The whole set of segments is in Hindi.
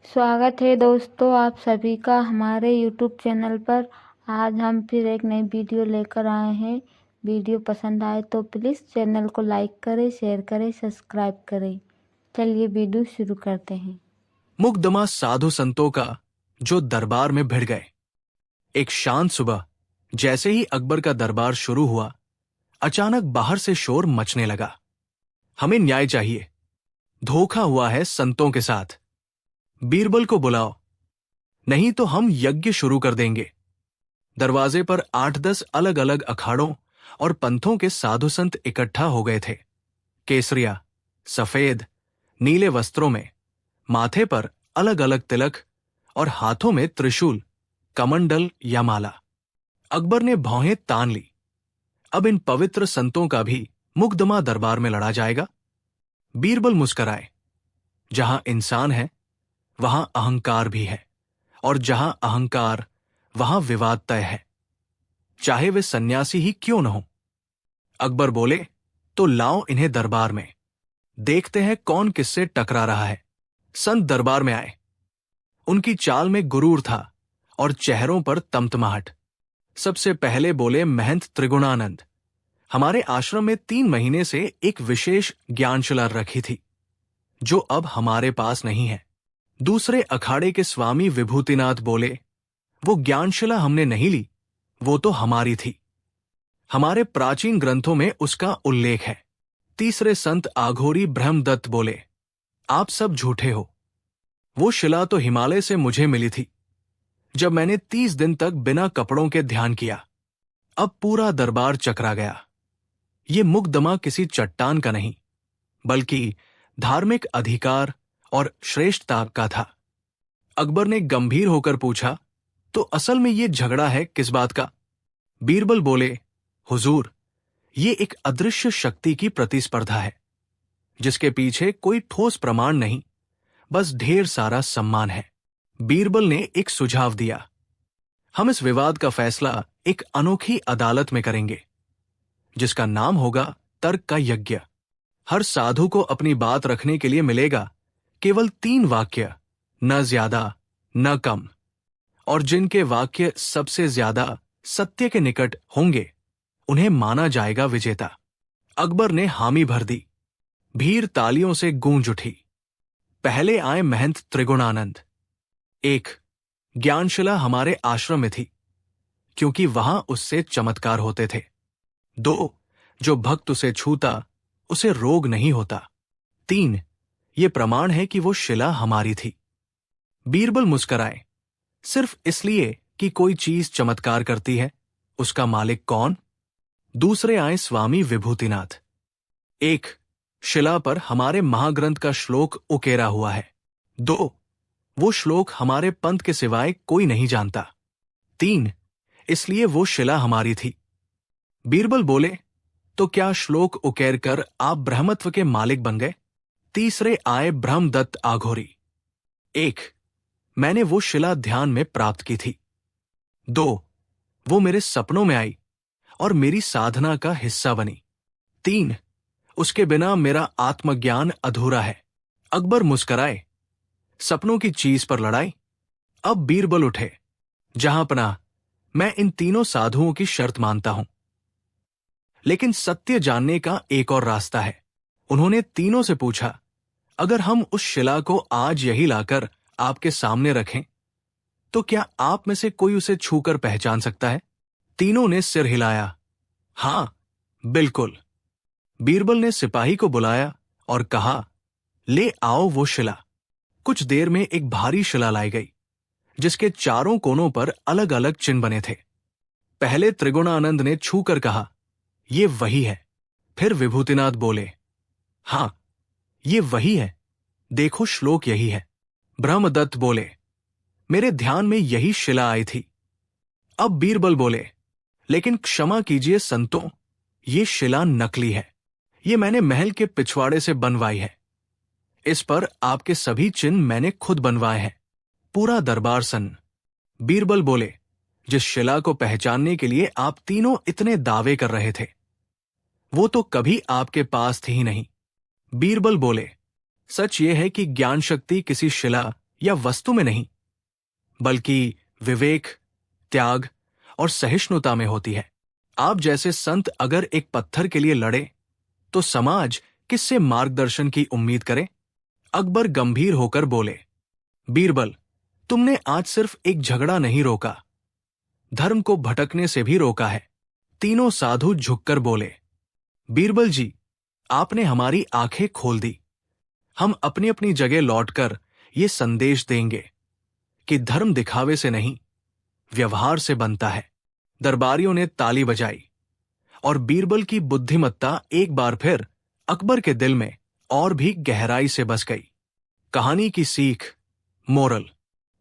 स्वागत है दोस्तों आप सभी का हमारे YouTube चैनल पर। आज हम फिर एक नई वीडियो लेकर आए हैं। वीडियो पसंद आए तो प्लीज़ चैनल को लाइक करें, शेयर करें, सब्सक्राइब करें। चलिए वीडियो शुरू करते हैं। मुकदमा साधु संतों का जो दरबार में भिड़ गए। एक शांत सुबह जैसे ही अकबर का दरबार शुरू हुआ, अचानक बाहर से शोर मचने लगा। हमें न्याय चाहिए, धोखा हुआ है संतों के साथ। बीरबल को बुलाओ, नहीं तो हम यज्ञ शुरू कर देंगे। दरवाजे पर 8-10 अलग अलग अखाड़ों और पंथों के साधु संत इकट्ठा हो गए थे। केसरिया, सफेद, नीले वस्त्रों में, माथे पर अलग अलग तिलक और हाथों में त्रिशूल, कमंडल या माला। अकबर ने भौहें तान ली। अब इन पवित्र संतों का भी मुकदमा दरबार में लड़ा जाएगा। बीरबल मुस्कराए। जहां इंसान है वहां अहंकार भी है, और जहां अहंकार वहां विवाद तय है, चाहे वे सन्यासी ही क्यों न हो। अकबर बोले, तो लाओ इन्हें दरबार में, देखते हैं कौन किससे टकरा रहा है। संत दरबार में आए। उनकी चाल में गुरूर था और चेहरों पर तमतमाहट। सबसे पहले बोले महंत त्रिगुणानंद, हमारे आश्रम में 3 महीने से एक विशेष ज्ञानशिला रखी थी, जो अब हमारे पास नहीं है। दूसरे अखाड़े के स्वामी विभूतिनाथ बोले, वो ज्ञानशिला हमने नहीं ली, वो तो हमारी थी, हमारे प्राचीन ग्रंथों में उसका उल्लेख है। तीसरे संत आघोरी ब्रह्मदत्त बोले, आप सब झूठे हो, वो शिला तो हिमालय से मुझे मिली थी, जब मैंने 30 दिन तक बिना कपड़ों के ध्यान किया। अब पूरा दरबार चकरा गया। ये मुकदमा किसी चट्टान का नहीं, बल्कि धार्मिक अधिकार और श्रेष्ठता का था। अकबर ने गंभीर होकर पूछा, तो असल में ये झगड़ा है किस बात का? बीरबल बोले, हुजूर, ये एक अदृश्य शक्ति की प्रतिस्पर्धा है, जिसके पीछे कोई ठोस प्रमाण नहीं, बस ढेर सारा सम्मान है। बीरबल ने एक सुझाव दिया, हम इस विवाद का फैसला एक अनोखी अदालत में करेंगे, जिसका नाम होगा तर्क का यज्ञ। हर साधु को अपनी बात रखने के लिए मिलेगा केवल 3 वाक्य, न ज्यादा न कम, और जिनके वाक्य सबसे ज्यादा सत्य के निकट होंगे उन्हें माना जाएगा विजेता। अकबर ने हामी भर दी। भीड़ तालियों से गूंज उठी। पहले आए महंत त्रिगुणानंद। 1, ज्ञानशिला हमारे आश्रम में थी, क्योंकि वहां उससे चमत्कार होते थे। 2, जो भक्त उसे छूता उसे रोग नहीं होता। 3, ये प्रमाण है कि वो शिला हमारी थी। बीरबल मुस्कराए, सिर्फ इसलिए कि कोई चीज चमत्कार करती है, उसका मालिक कौन? दूसरे आए स्वामी विभूतिनाथ। 1, शिला पर हमारे महाग्रंथ का श्लोक उकेरा हुआ है। 2, वो श्लोक हमारे पंथ के सिवाय कोई नहीं जानता। 3, इसलिए वो शिला हमारी थी। बीरबल बोले, तो क्या श्लोक उकेर कर आप ब्रह्मत्व के मालिक बन गए? तीसरे आए ब्रह्मदत्त आघोरी। 1, मैंने वो शिला ध्यान में प्राप्त की थी। 2, वो मेरे सपनों में आई और मेरी साधना का हिस्सा बनी। 3, उसके बिना मेरा आत्मज्ञान अधूरा है। अकबर मुस्कराए, सपनों की चीज पर लड़ाई। अब बीरबल उठे, जहांपना, मैं इन तीनों साधुओं की शर्त मानता हूं, लेकिन सत्य जानने का एक और रास्ता है। उन्होंने तीनों से पूछा, अगर हम उस शिला को आज यही लाकर आपके सामने रखें, तो क्या आप में से कोई उसे छूकर पहचान सकता है? तीनों ने सिर हिलाया, हां, बिल्कुल। बीरबल ने सिपाही को बुलाया और कहा, ले आओ वो शिला। कुछ देर में एक भारी शिला लाई गई, जिसके चारों कोनों पर अलग अलग चिन्ह बने थे। पहले त्रिगुणानंद ने छूकर कहा, ये वही है। फिर विभूतिनाथ बोले, हां, ये वही है, देखो श्लोक यही है। ब्रह्मदत्त बोले, मेरे ध्यान में यही शिला आई थी। अब बीरबल बोले, लेकिन क्षमा कीजिए संतों, ये शिला नकली है, ये मैंने महल के पिछवाड़े से बनवाई है। इस पर आपके सभी चिन्ह मैंने खुद बनवाए हैं। पूरा दरबार सन्न। बीरबल बोले, जिस शिला को पहचानने के लिए आप तीनों इतने दावे कर रहे थे, वो तो कभी आपके पास थी ही नहीं। बीरबल बोले, सच ये है कि ज्ञान शक्ति किसी शिला या वस्तु में नहीं, बल्कि विवेक, त्याग और सहिष्णुता में होती है। आप जैसे संत अगर एक पत्थर के लिए लड़े तो समाज किससे मार्गदर्शन की उम्मीद करे? अकबर गंभीर होकर बोले, बीरबल, तुमने आज सिर्फ एक झगड़ा नहीं रोका, धर्म को भटकने से भी रोका है। तीनों साधु झुककर बोले, बीरबल जी, आपने हमारी आंखें खोल दी। हम अपनी अपनी जगह लौटकर ये संदेश देंगे कि धर्म दिखावे से नहीं, व्यवहार से बनता है। दरबारियों ने ताली बजाई और बीरबल की बुद्धिमत्ता एक बार फिर अकबर के दिल में और भी गहराई से बस गई। कहानी की सीख, मोरल,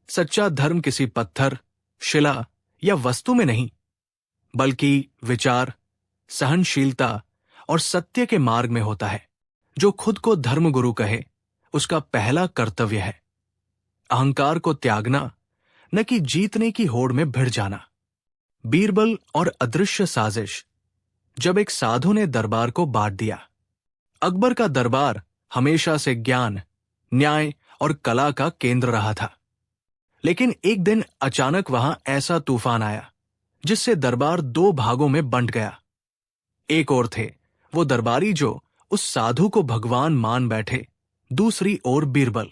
सच्चा धर्म किसी पत्थर, शिला या वस्तु में नहीं, बल्कि विचार, सहनशीलता और सत्य के मार्ग में होता है। जो खुद को धर्मगुरु कहे, उसका पहला कर्तव्य है अहंकार को त्यागना, न कि जीतने की होड़ में भिड़ जाना। बीरबल और अदृश्य साजिश। जब एक साधु ने दरबार को बांट दिया। अकबर का दरबार हमेशा से ज्ञान, न्याय और कला का केंद्र रहा था, लेकिन एक दिन अचानक वहां ऐसा तूफान आया जिससे दरबार दो भागों में बंट गया। एक ओर थे वो दरबारी जो उस साधु को भगवान मान बैठे, दूसरी ओर बीरबल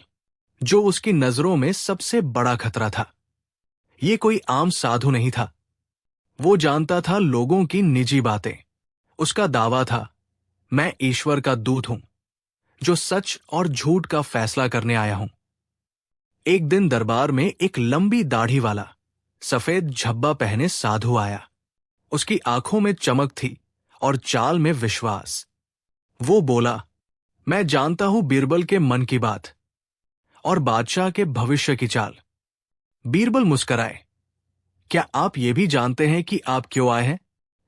जो उसकी नजरों में सबसे बड़ा खतरा था। ये कोई आम साधु नहीं था, वो जानता था लोगों की निजी बातें। उसका दावा था, मैं ईश्वर का दूत हूं जो सच और झूठ का फैसला करने आया हूं। एक दिन दरबार में एक लंबी दाढ़ी वाला, सफेद झब्बा पहने साधु आया। उसकी आंखों में चमक थी और चाल में विश्वास। वो बोला, मैं जानता हूं बीरबल के मन की बात और बादशाह के भविष्य की चाल। बीरबल मुस्कराए, क्या आप ये भी जानते हैं कि आप क्यों आए हैं?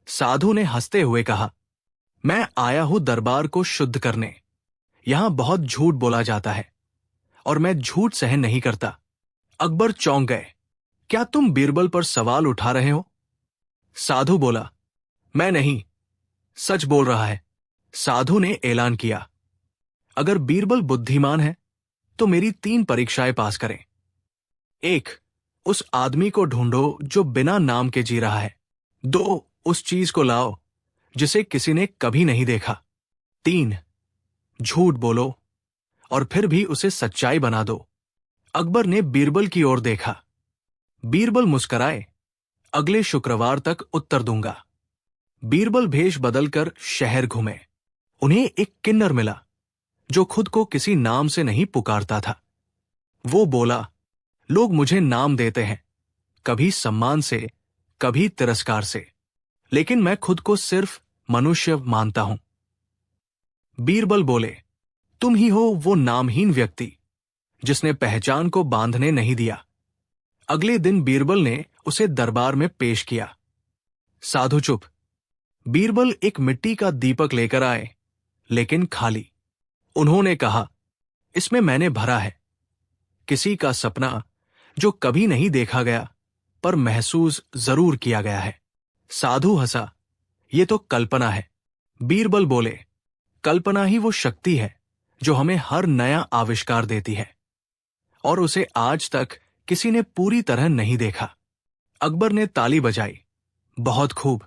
साधु ने हंसते हुए कहा, मैं आया हूं दरबार को शुद्ध करने। यहां बहुत झूठ बोला जाता है और मैं झूठ सहन नहीं करता। अकबर चौंक गए, क्या तुम बीरबल पर सवाल उठा रहे हो? साधु बोला, मैं नहीं, सच बोल रहा है। साधु ने ऐलान किया, अगर बीरबल बुद्धिमान है तो मेरी 3 परीक्षाएं पास करें। 1, उस आदमी को ढूंढो जो बिना नाम के जी रहा है। 2, उस चीज को लाओ जिसे किसी ने कभी नहीं देखा। 3, झूठ बोलो और फिर भी उसे सच्चाई बना दो। अकबर ने बीरबल की ओर देखा। बीरबल मुस्कराए, अगले शुक्रवार तक उत्तर दूंगा। बीरबल भेष बदलकर शहर घूमे। उन्हें एक किन्नर मिला जो खुद को किसी नाम से नहीं पुकारता था। वो बोला, लोग मुझे नाम देते हैं, कभी सम्मान से, कभी तिरस्कार से, लेकिन मैं खुद को सिर्फ मनुष्य मानता हूं। बीरबल बोले, तुम ही हो वो नामहीन व्यक्ति जिसने पहचान को बांधने नहीं दिया। अगले दिन बीरबल ने उसे दरबार में पेश किया। साधु चुप। बीरबल एक मिट्टी का दीपक लेकर आए, लेकिन खाली। उन्होंने कहा, इसमें मैंने भरा है किसी का सपना जो कभी नहीं देखा गया पर महसूस जरूर किया गया है। साधु हंसा, ये तो कल्पना है। बीरबल बोले, कल्पना ही वो शक्ति है जो हमें हर नया आविष्कार देती है और उसे आज तक किसी ने पूरी तरह नहीं देखा। अकबर ने ताली बजाई, बहुत खूब।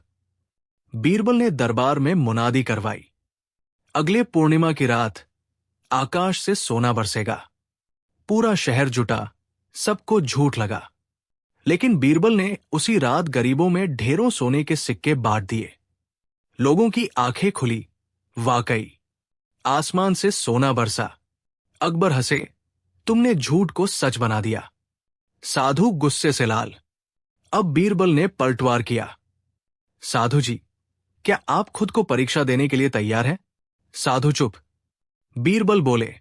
बीरबल ने दरबार में मुनादी करवाई, अगले पूर्णिमा की रात आकाश से सोना बरसेगा। पूरा शहर जुटा, सबको झूठ लगा, लेकिन बीरबल ने उसी रात गरीबों में ढेरों सोने के सिक्के बांट दिए। लोगों की आंखें खुली, वाकई आसमान से सोना बरसा। अकबर हंसे, तुमने झूठ को सच बना दिया। साधु गुस्से से लाल। अब बीरबल ने पलटवार किया, साधु जी, क्या आप खुद को परीक्षा देने के लिए तैयार हैं? साधु चुप। बीरबल बोले,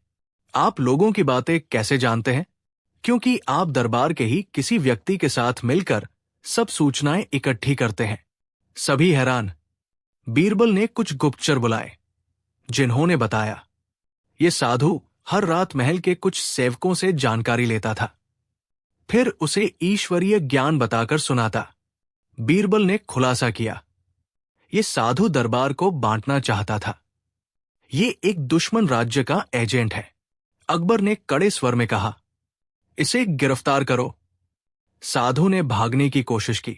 आप लोगों की बातें कैसे जानते हैं? क्योंकि आप दरबार के ही किसी व्यक्ति के साथ मिलकर सब सूचनाएं इकट्ठी करते हैं। सभी हैरान। बीरबल ने कुछ गुप्तचर बुलाए, जिन्होंने बताया, ये साधु हर रात महल के कुछ सेवकों से जानकारी लेता था, फिर उसे ईश्वरीय ज्ञान बताकर सुनाता। बीरबल ने खुलासा किया, ये साधु दरबार को बांटना चाहता था। ये एक दुश्मन राज्य का एजेंट है। अकबर ने कड़े स्वर में कहा, इसे गिरफ्तार करो। साधु ने भागने की कोशिश की,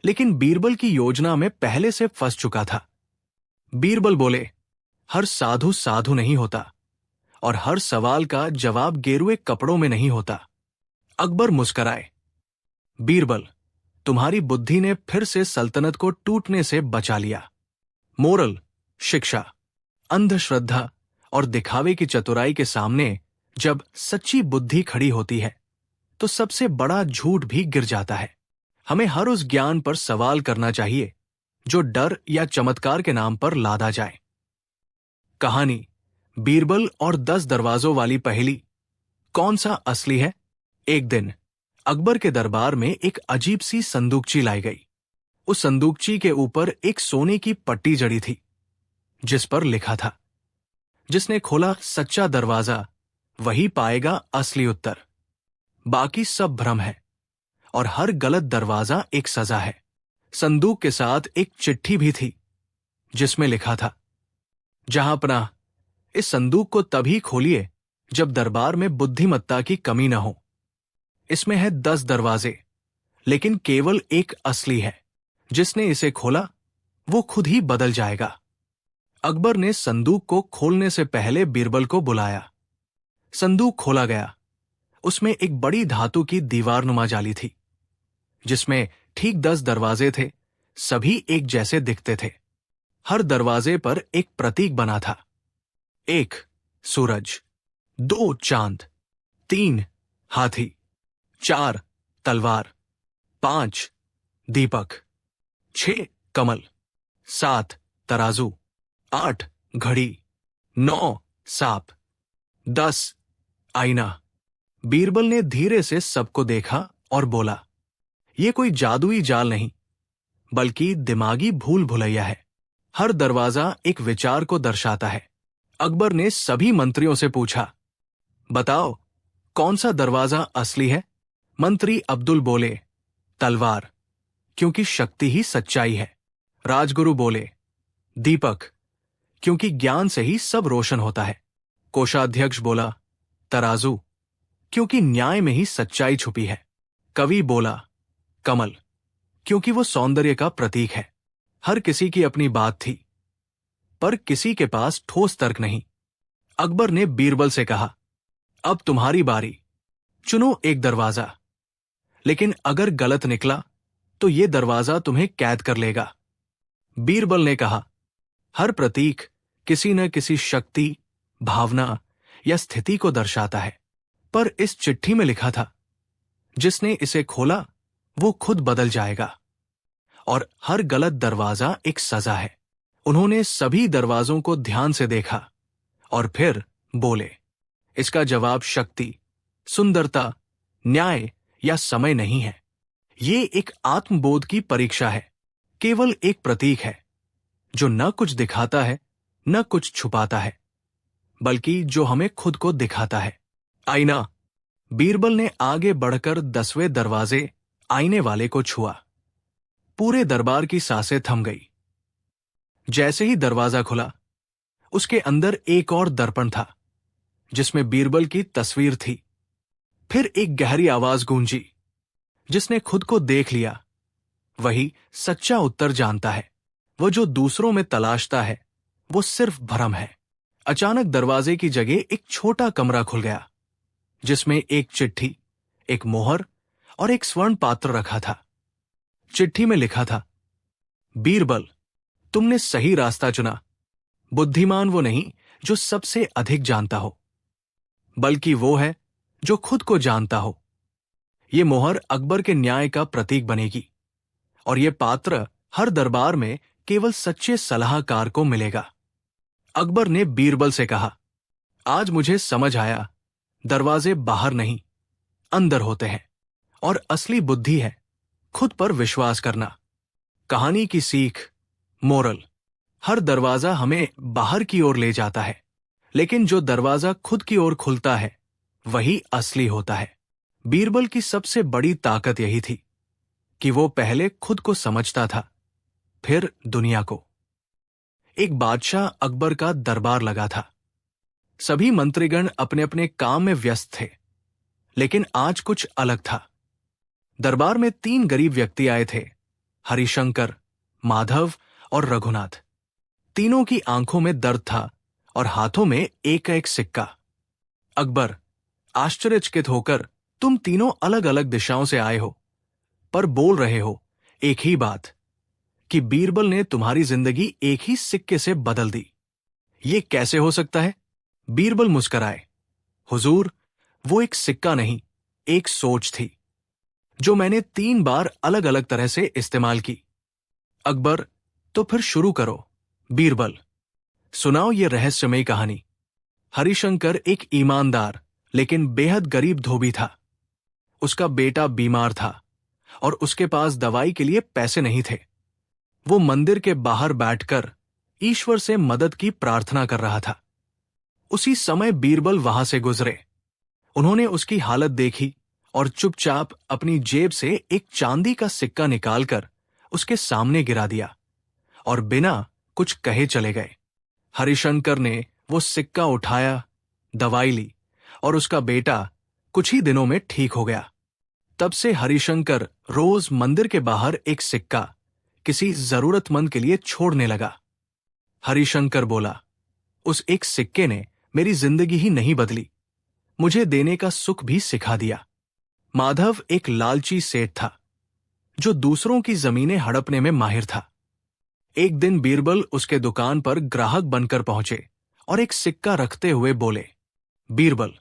लेकिन बीरबल की योजना में पहले से फंस चुका था। बीरबल बोले, हर साधु साधु नहीं होता और हर सवाल का जवाब गेरुए कपड़ों में नहीं होता। अकबर मुस्कराए। बीरबल, तुम्हारी बुद्धि ने फिर से सल्तनत को टूटने से बचा लिया। मोरल, शिक्षा, अंधश्रद्धा और दिखावे की चतुराई के सामने जब सच्ची बुद्धि खड़ी होती है तो सबसे बड़ा झूठ भी गिर जाता है। हमें हर उस ज्ञान पर सवाल करना चाहिए जो डर या चमत्कार के नाम पर लादा जाए। कहानी बीरबल और 10 दरवाजों वाली पहेली। कौन सा असली है? एक दिन अकबर के दरबार में एक अजीब सी संदूकची लाई गई। उस संदूकची के ऊपर एक सोने की पट्टी जड़ी थी, जिस पर लिखा था, जिसने खोला सच्चा दरवाजा वही पाएगा असली उत्तर। बाकी सब भ्रम है और हर गलत दरवाजा एक सजा है। संदूक के साथ एक चिट्ठी भी थी, जिसमें लिखा था, जहां पनाह, इस संदूक को तभी खोलिए जब दरबार में बुद्धिमत्ता की कमी न हो। इसमें है 10 दरवाजे, लेकिन केवल एक असली है। जिसने इसे खोला वो खुद ही बदल जाएगा। अकबर ने संदूक को खोलने से पहले बीरबल को बुलाया। संदूक खोला गया। उसमें एक बड़ी धातु की दीवारनुमा जाली थी, जिसमें ठीक 10 दरवाजे थे। सभी एक जैसे दिखते थे। हर दरवाजे पर एक प्रतीक बना था। 1 सूरज, 2 चांद, 3 हाथी, 4 तलवार, 5 दीपक, 6 कमल, 7 तराजू, 8 घड़ी, 9 सांप, 10 आईना। बीरबल ने धीरे से सबको देखा और बोला, यह कोई जादुई जाल नहीं, बल्कि दिमागी भूल भुलैया है। हर दरवाजा एक विचार को दर्शाता है। अकबर ने सभी मंत्रियों से पूछा, बताओ कौन सा दरवाजा असली है? मंत्री अब्दुल बोले, तलवार, क्योंकि शक्ति ही सच्चाई है। राजगुरु बोले, दीपक, क्योंकि ज्ञान से ही सब रोशन होता है। कोषाध्यक्ष बोला, तराजू, क्योंकि न्याय में ही सच्चाई छुपी है। कवि बोला, कमल, क्योंकि वो सौंदर्य का प्रतीक है। हर किसी की अपनी बात थी, पर किसी के पास ठोस तर्क नहीं। अकबर ने बीरबल से कहा, अब तुम्हारी बारी, चुनो एक दरवाजा, लेकिन अगर गलत निकला तो यह दरवाजा तुम्हें कैद कर लेगा। बीरबल ने कहा, हर प्रतीक किसी न किसी शक्ति, भावना या स्थिति को दर्शाता है, पर इस चिट्ठी में लिखा था, जिसने इसे खोला वो खुद बदल जाएगा और हर गलत दरवाजा एक सजा है। उन्होंने सभी दरवाजों को ध्यान से देखा और फिर बोले, इसका जवाब शक्ति, सुंदरता, न्याय या समय नहीं है। ये एक आत्मबोध की परीक्षा है। केवल एक प्रतीक है जो न कुछ दिखाता है न कुछ छुपाता है, बल्कि जो हमें खुद को दिखाता है। आईना। बीरबल ने आगे बढ़कर 10वें दरवाजे आईने वाले को छुआ। पूरे दरबार की सांसें थम गई। जैसे ही दरवाजा खुला, उसके अंदर एक और दर्पण था, जिसमें बीरबल की तस्वीर थी। फिर एक गहरी आवाज गूंजी, जिसने खुद को देख लिया वही सच्चा उत्तर जानता है। वो जो दूसरों में तलाशता है वो सिर्फ भ्रम है। अचानक दरवाजे की जगह एक छोटा कमरा खुल गया, जिसमें एक चिट्ठी, एक मोहर और एक स्वर्ण पात्र रखा था। चिट्ठी में लिखा था, बीरबल, तुमने सही रास्ता चुना। बुद्धिमान वो नहीं जो सबसे अधिक जानता हो, बल्कि वो है जो खुद को जानता हो। ये मोहर अकबर के न्याय का प्रतीक बनेगी और ये पात्र हर दरबार में केवल सच्चे सलाहकार को मिलेगा। अकबर ने बीरबल से कहा, आज मुझे समझ आया, दरवाजे बाहर नहीं अंदर होते हैं और असली बुद्धि है खुद पर विश्वास करना। कहानी की सीख, मोरल, हर दरवाजा हमें बाहर की ओर ले जाता है, लेकिन जो दरवाजा खुद की ओर खुलता है वही असली होता है। बीरबल की सबसे बड़ी ताकत यही थी कि वो पहले खुद को समझता था, फिर दुनिया को। एक बादशाह अकबर का दरबार लगा था। सभी मंत्रीगण अपने अपने काम में व्यस्त थे, लेकिन आज कुछ अलग था। दरबार में 3 गरीब व्यक्ति आए थे, हरिशंकर, माधव और रघुनाथ। तीनों की आंखों में दर्द था और हाथों में एक एक सिक्का। अकबर आश्चर्यचकित होकर, तुम तीनों अलग अलग दिशाओं से आए हो, पर बोल रहे हो एक ही बात, कि बीरबल ने तुम्हारी जिंदगी एक ही सिक्के से बदल दी। ये कैसे हो सकता है? बीरबल मुस्कराए। हुजूर, वो एक सिक्का नहीं, एक सोच थी, जो मैंने 3 बार अलग अलग तरह से इस्तेमाल की। अकबर, तो फिर शुरू करो। बीरबल, सुनाओ ये रहस्यमयी कहानी। हरिशंकर एक ईमानदार लेकिन बेहद गरीब धोबी था। उसका बेटा बीमार था और उसके पास दवाई के लिए पैसे नहीं थे। वो मंदिर के बाहर बैठकर ईश्वर से मदद की प्रार्थना कर रहा था। उसी समय बीरबल वहां से गुजरे। उन्होंने उसकी हालत देखी और चुपचाप अपनी जेब से एक चांदी का सिक्का निकालकर उसके सामने गिरा दिया और बिना कुछ कहे चले गए। हरिशंकर ने वो सिक्का उठाया, दवाई ली और उसका बेटा कुछ ही दिनों में ठीक हो गया। तब से हरिशंकर रोज मंदिर के बाहर एक सिक्का किसी जरूरतमंद के लिए छोड़ने लगा। हरिशंकर बोला, उस एक सिक्के ने मेरी जिंदगी ही नहीं बदली, मुझे देने का सुख भी सिखा दिया। माधव एक लालची सेठ था, जो दूसरों की जमीनें हड़पने में माहिर था। एक दिन बीरबल उसके दुकान पर ग्राहक बनकर पहुंचे और एक सिक्का रखते हुए बोले, बीरबल,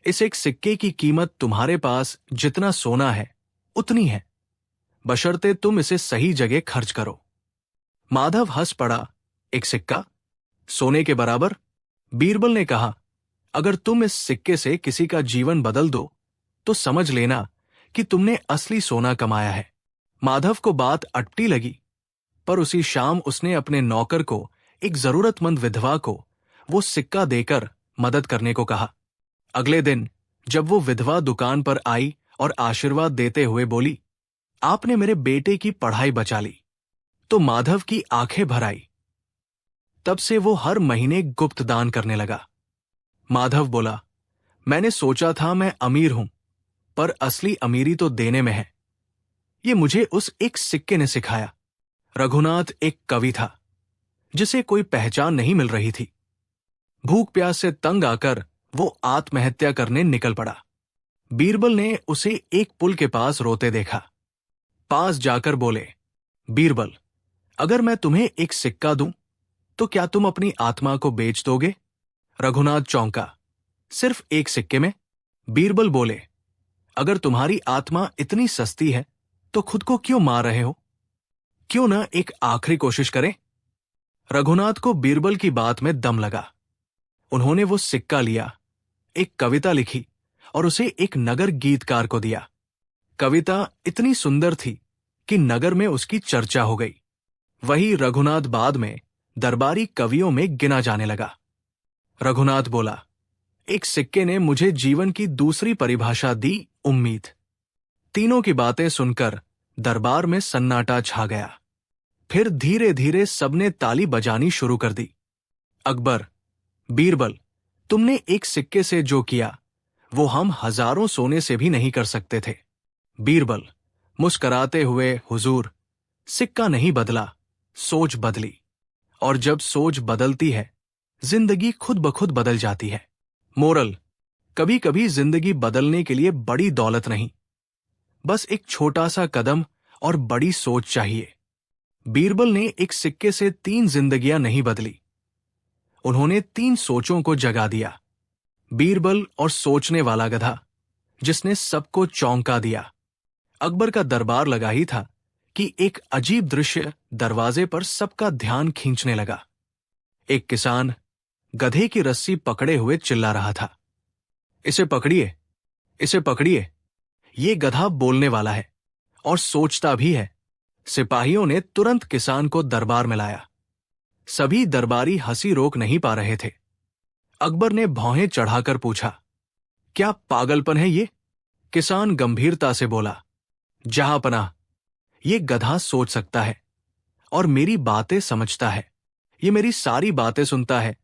इस एक सिक्के की कीमत तुम्हारे पास जितना सोना है उतनी है, बशर्ते तुम इसे सही जगह खर्च करो। माधव हंस पड़ा, एक सिक्का सोने के बराबर? बीरबल ने कहा, अगर तुम इस सिक्के से किसी का जीवन बदल दो तो समझ लेना कि तुमने असली सोना कमाया है। माधव को बात अटपटी लगी, पर उसी शाम उसने अपने नौकर को एक जरूरतमंद विधवा को वो सिक्का देकर मदद करने को कहा। अगले दिन जब वो विधवा दुकान पर आई और आशीर्वाद देते हुए बोली, आपने मेरे बेटे की पढ़ाई बचा ली, तो माधव की आंखें भर आई। तब से वो हर महीने गुप्त दान करने लगा। माधव बोला, मैंने सोचा था मैं अमीर हूं, पर असली अमीरी तो देने में है। ये मुझे उस एक सिक्के ने सिखाया। रघुनाथ एक कवि था, जिसे कोई पहचान नहीं मिल रही थी। भूख प्यास से तंग आकर वो आत्महत्या करने निकल पड़ा। बीरबल ने उसे एक पुल के पास रोते देखा। पास जाकर बोले, बीरबल, अगर मैं तुम्हें एक सिक्का दूं तो क्या तुम अपनी आत्मा को बेच दोगे? रघुनाथ चौंका, सिर्फ एक सिक्के में? बीरबल बोले, अगर तुम्हारी आत्मा इतनी सस्ती है तो खुद को क्यों मार रहे हो? क्यों ना एक आखिरी कोशिश करें? रघुनाथ को बीरबल की बात में दम लगा। उन्होंने वो सिक्का लिया, एक कविता लिखी और उसे एक नगर गीतकार को दिया। कविता इतनी सुंदर थी कि नगर में उसकी चर्चा हो गई। वही रघुनाथ बाद में दरबारी कवियों में गिना जाने लगा। रघुनाथ बोला, एक सिक्के ने मुझे जीवन की दूसरी परिभाषा दी, उम्मीद। तीनों की बातें सुनकर दरबार में सन्नाटा छा गया। फिर धीरे धीरे सबने ताली बजानी शुरू कर दी। अकबर, बीरबल, तुमने एक सिक्के से जो किया वो हम हजारों सोने से भी नहीं कर सकते थे। बीरबल मुस्कराते हुए, हुजूर, सिक्का नहीं बदला, सोच बदली, और जब सोच बदलती है जिंदगी खुद ब खुद बदल जाती है। मोरल, कभी कभी जिंदगी बदलने के लिए बड़ी दौलत नहीं, बस एक छोटा सा कदम और बड़ी सोच चाहिए। बीरबल ने एक सिक्के से 3 जिंदगियां नहीं बदली, उन्होंने 3 सोचों को जगा दिया। बीरबल और सोचने वाला गधा, जिसने सबको चौंका दिया। अकबर का दरबार लगा ही था कि एक अजीब दृश्य दरवाजे पर सबका ध्यान खींचने लगा। एक किसान गधे की रस्सी पकड़े हुए चिल्ला रहा था, इसे पकड़िए, इसे पकड़िए, ये गधा बोलने वाला है और सोचता भी है। सिपाहियों ने तुरंत किसान को दरबार में लाया। सभी दरबारी हंसी रोक नहीं पा रहे थे। अकबर ने भौहें चढ़ाकर पूछा, क्या पागलपन है ये? किसान गंभीरता से बोला, जहांपनाह, ये गधा सोच सकता है और मेरी बातें समझता है। ये मेरी सारी बातें सुनता है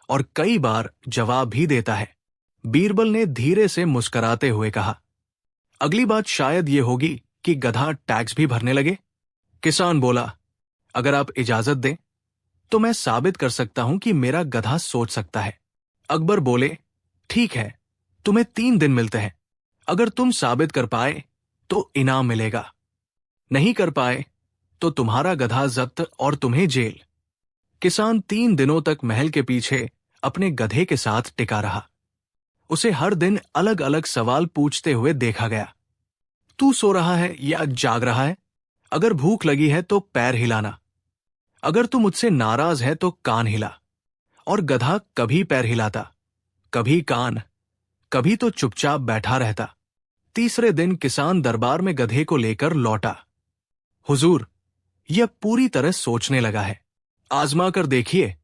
और कई बार जवाब भी देता है। बीरबल ने धीरे से मुस्कुराते हुए कहा, अगली बात शायद ये होगी कि गधा टैक्स भी भरने लगे। किसान बोला, अगर आप इजाजत दें तो मैं साबित कर सकता हूं कि मेरा गधा सोच सकता है। अकबर बोले, ठीक है, तुम्हें 3 दिन मिलते हैं। अगर तुम साबित कर पाए तो इनाम मिलेगा, नहीं कर पाए तो तुम्हारा गधा जब्त और तुम्हें जेल। किसान 3 दिनों तक महल के पीछे अपने गधे के साथ टिका रहा। उसे हर दिन अलग अलग सवाल पूछते हुए देखा गया। तू सो रहा है या जाग रहा है? अगर भूख लगी है तो पैर हिलाना। अगर तू मुझसे नाराज है तो कान हिला। और गधा कभी पैर हिलाता, कभी कान, कभी तो चुपचाप बैठा रहता। तीसरे दिन किसान दरबार में गधे को लेकर लौटा। हुजूर, यह पूरी तरह सोचने लगा है, आजमा कर देखिए।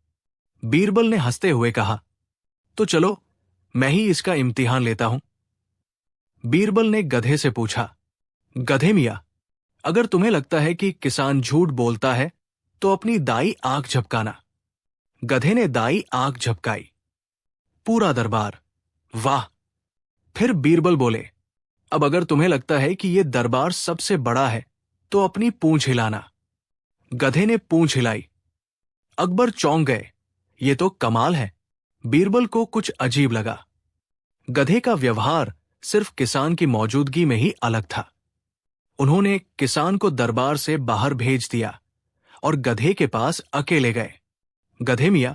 बीरबल ने हंसते हुए कहा, तो चलो मैं ही इसका इम्तिहान लेता हूं। बीरबल ने गधे से पूछा, गधे मियां, अगर तुम्हें लगता है कि किसान झूठ बोलता है तो अपनी दाई आंख झपकाना। गधे ने दाई आंख झपकाई। पूरा दरबार, वाह। फिर बीरबल बोले, अब अगर तुम्हें लगता है कि यह दरबार सबसे बड़ा है तो अपनी पूंछ हिलाना। गधे ने पूंछ हिलाई। अकबर चौंक गए, ये तो कमाल है। बीरबल को कुछ अजीब लगा। गधे का व्यवहार सिर्फ किसान की मौजूदगी में ही अलग था। उन्होंने किसान को दरबार से बाहर भेज दिया और गधे के पास अकेले गए। गधे मियां,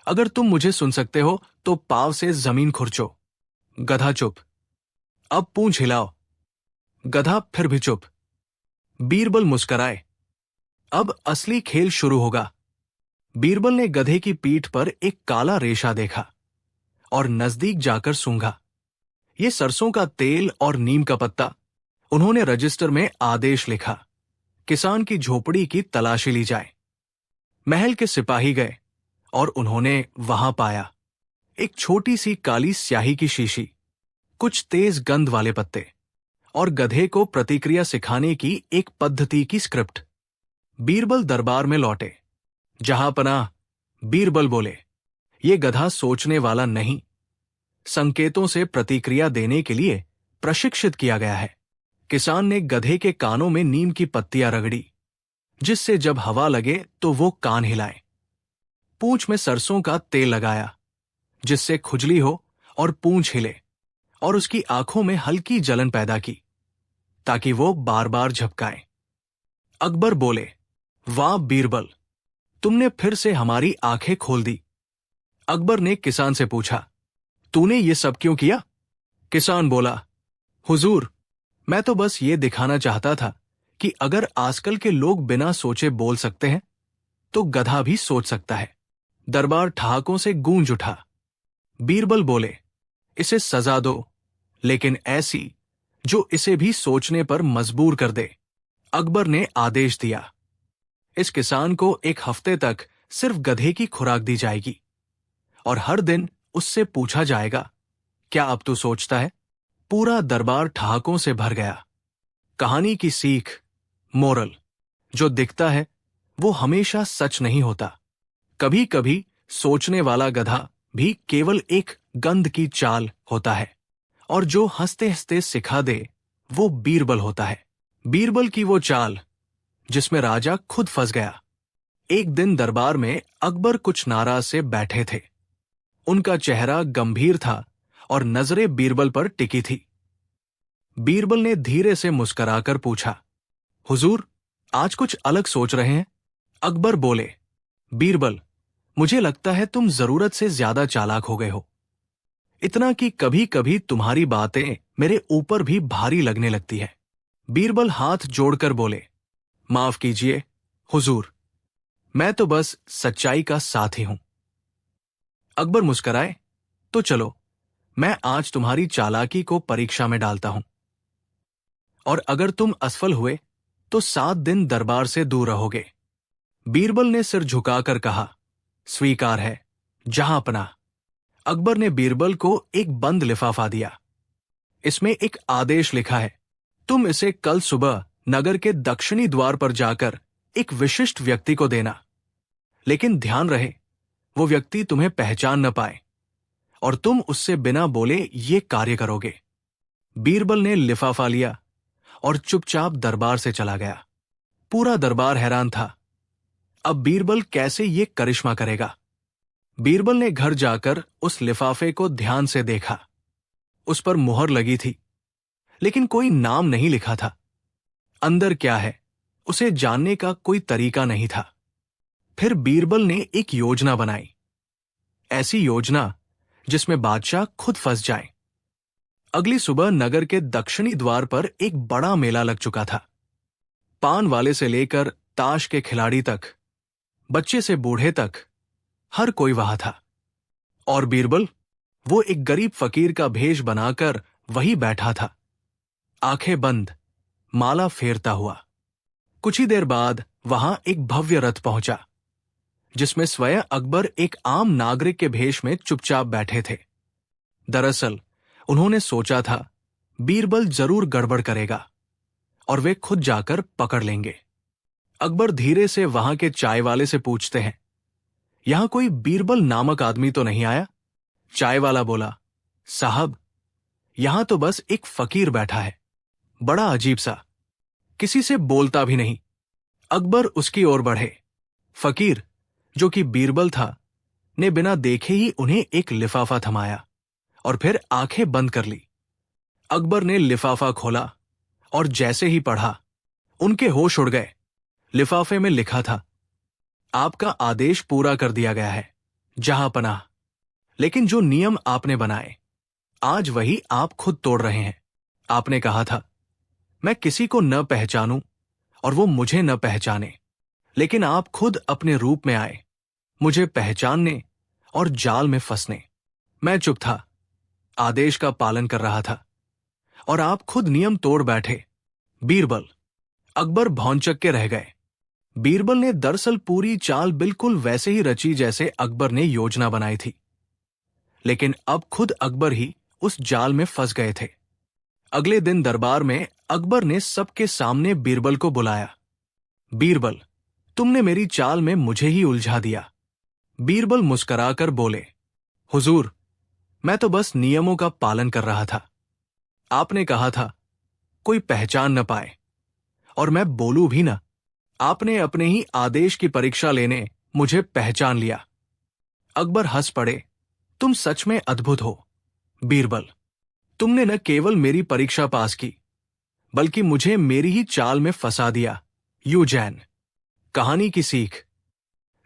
अगर तुम मुझे सुन सकते हो तो पांव से जमीन खुरचो। गधा चुप। अब पूंछ हिलाओ। गधा फिर भी चुप। बीरबल मुस्कराए, अब असली खेल शुरू होगा। बीरबल ने गधे की पीठ पर एक काला रेशा देखा और नजदीक जाकर सूंघा। ये सरसों का तेल और नीम का पत्ता। उन्होंने रजिस्टर में आदेश लिखा, किसान की झोपड़ी की तलाशी ली जाए। महल के सिपाही गए और उन्होंने वहां पाया एक छोटी सी काली स्याही की शीशी, कुछ तेज गंध वाले पत्ते और गधे को प्रतिक्रिया सिखाने की एक पद्धति की स्क्रिप्ट। बीरबल दरबार में लौटे। जहां पनाह, बीरबल बोले, ये गधा सोचने वाला नहीं, संकेतों से प्रतिक्रिया देने के लिए प्रशिक्षित किया गया है। किसान ने गधे के कानों में नीम की पत्तियां रगड़ी, जिससे जब हवा लगे तो वो कान हिलाए। पूंछ में सरसों का तेल लगाया, जिससे खुजली हो और पूंछ हिले, और उसकी आंखों में हल्की जलन पैदा की, ताकि वो बार बार झपकाए। अकबर बोले, वाह बीरबल, तुमने फिर से हमारी आंखें खोल दी। अकबर ने किसान से पूछा, तूने ये सब क्यों किया? किसान बोला, हुजूर, मैं तो बस ये दिखाना चाहता था कि अगर आजकल के लोग बिना सोचे बोल सकते हैं तो गधा भी सोच सकता है। दरबार ठहाकों से गूंज उठा। बीरबल बोले, इसे सजा दो, लेकिन ऐसी जो इसे भी सोचने पर मजबूर कर दे। अकबर ने आदेश दिया, इस किसान को 1 हफ्ते तक सिर्फ गधे की खुराक दी जाएगी और हर दिन उससे पूछा जाएगा, क्या अब तू सोचता है? पूरा दरबार ठहाकों से भर गया। कहानी की सीख, मोरल, जो दिखता है वो हमेशा सच नहीं होता। कभी कभी सोचने वाला गधा भी केवल एक गंध की चाल होता है, और जो हंसते हंसते सिखा दे वो बीरबल होता है। बीरबल की वो चाल जिसमें राजा खुद फंस गया। एक दिन दरबार में अकबर कुछ नाराज से बैठे थे। उनका चेहरा गंभीर था और नजरें बीरबल पर टिकी थी। बीरबल ने धीरे से मुस्कुराकर पूछा, हुजूर, आज कुछ अलग सोच रहे हैं? अकबर बोले, बीरबल, मुझे लगता है तुम जरूरत से ज्यादा चालाक हो गए हो। इतना कि कभी कभी तुम्हारी बातें मेरे ऊपर भी भारी लगने लगती है। बीरबल हाथ जोड़कर बोले, माफ कीजिए हुजूर, मैं तो बस सच्चाई का साथी हूं। अकबर मुस्कुराए, तो चलो मैं आज तुम्हारी चालाकी को परीक्षा में डालता हूं, और अगर तुम असफल हुए तो 7 दिन दरबार से दूर रहोगे। बीरबल ने सिर झुकाकर कहा, स्वीकार है जहां पनाह। अकबर ने बीरबल को एक बंद लिफाफा दिया। इसमें एक आदेश लिखा है, तुम इसे कल सुबह नगर के दक्षिणी द्वार पर जाकर एक विशिष्ट व्यक्ति को देना, लेकिन ध्यान रहे वो व्यक्ति तुम्हें पहचान न पाए। और तुम उससे बिना बोले ये कार्य करोगे। बीरबल ने लिफाफा लिया और चुपचाप दरबार से चला गया। पूरा दरबार हैरान था। अब बीरबल कैसे ये करिश्मा करेगा? बीरबल ने घर जाकर उस लिफाफे को ध्यान से देखा। उस पर मुहर लगी थी, लेकिन कोई नाम नहीं लिखा था। अंदर क्या है उसे जानने का कोई तरीका नहीं था। फिर बीरबल ने एक योजना बनाई, ऐसी योजना जिसमें बादशाह खुद फंस जाए। अगली सुबह नगर के दक्षिणी द्वार पर एक बड़ा मेला लग चुका था। पान वाले से लेकर ताश के खिलाड़ी तक, बच्चे से बूढ़े तक, हर कोई वहां था। और बीरबल, वो एक गरीब फकीर का भेष बनाकर वहीं बैठा था, आंखें बंद, माला फेरता हुआ। कुछ ही देर बाद वहां एक भव्य रथ पहुंचा, जिसमें स्वयं अकबर एक आम नागरिक के भेष में चुपचाप बैठे थे। दरअसल उन्होंने सोचा था बीरबल जरूर गड़बड़ करेगा और वे खुद जाकर पकड़ लेंगे। अकबर धीरे से वहां के चाय वाले से पूछते हैं, यहां कोई बीरबल नामक आदमी तो नहीं आया? चाय वाला बोला, साहब, यहां तो बस एक फकीर बैठा है, बड़ा अजीब सा, किसी से बोलता भी नहीं। अकबर उसकी ओर बढ़े। फकीर, जो कि बीरबल था, ने बिना देखे ही उन्हें एक लिफाफा थमाया और फिर आंखें बंद कर ली। अकबर ने लिफाफा खोला और जैसे ही पढ़ा, उनके होश उड़ गए। लिफाफे में लिखा था, आपका आदेश पूरा कर दिया गया है, जहां पनाह। लेकिन जो नियम आपने बनाए, आज वही आप खुद तोड़ रहे हैं। आपने कहा था, मैं किसी को न पहचानूं और वो मुझे न पहचाने, लेकिन आप खुद अपने रूप में आए, मुझे पहचानने और जाल में फंसने। मैं चुप था, आदेश का पालन कर रहा था, और आप खुद नियम तोड़ बैठे। बीरबल। अकबर भौंचक के रह गए। बीरबल ने दरअसल पूरी चाल बिल्कुल वैसे ही रची जैसे अकबर ने योजना बनाई थी, लेकिन अब खुद अकबर ही उस जाल में फंस गए थे। अगले दिन दरबार में अकबर ने सबके सामने बीरबल को बुलाया। बीरबल, तुमने मेरी चाल में मुझे ही उलझा दिया। बीरबल मुस्कुराकर बोले, हुजूर, मैं तो बस नियमों का पालन कर रहा था। आपने कहा था कोई पहचान न पाए, और मैं बोलूं भी न। आपने अपने ही आदेश की परीक्षा लेने मुझे पहचान लिया। अकबर हंस पड़े, तुम सच में अद्भुत हो। बीरबल, तुमने न केवल मेरी परीक्षा पास की, बल्कि मुझे मेरी ही चाल में फंसा दिया। यूजैन। कहानी की सीख,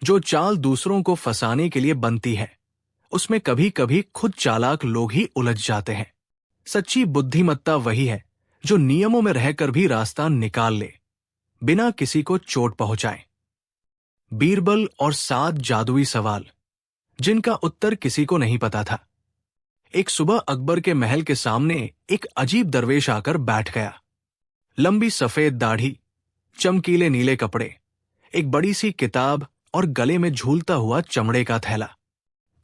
जो चाल दूसरों को फंसाने के लिए बनती है, उसमें कभी कभी खुद चालाक लोग ही उलझ जाते हैं। सच्ची बुद्धिमत्ता वही है जो नियमों में रहकर भी रास्ता निकाल ले, बिना किसी को चोट पहुंचाए। बीरबल और 7 जादुई सवाल, जिनका उत्तर किसी को नहीं पता था। एक सुबह अकबर के महल के सामने एक अजीब दरवेश आकर बैठ गया। लंबी सफेद दाढ़ी, चमकीले नीले कपड़े, एक बड़ी सी किताब और गले में झूलता हुआ चमड़े का थैला।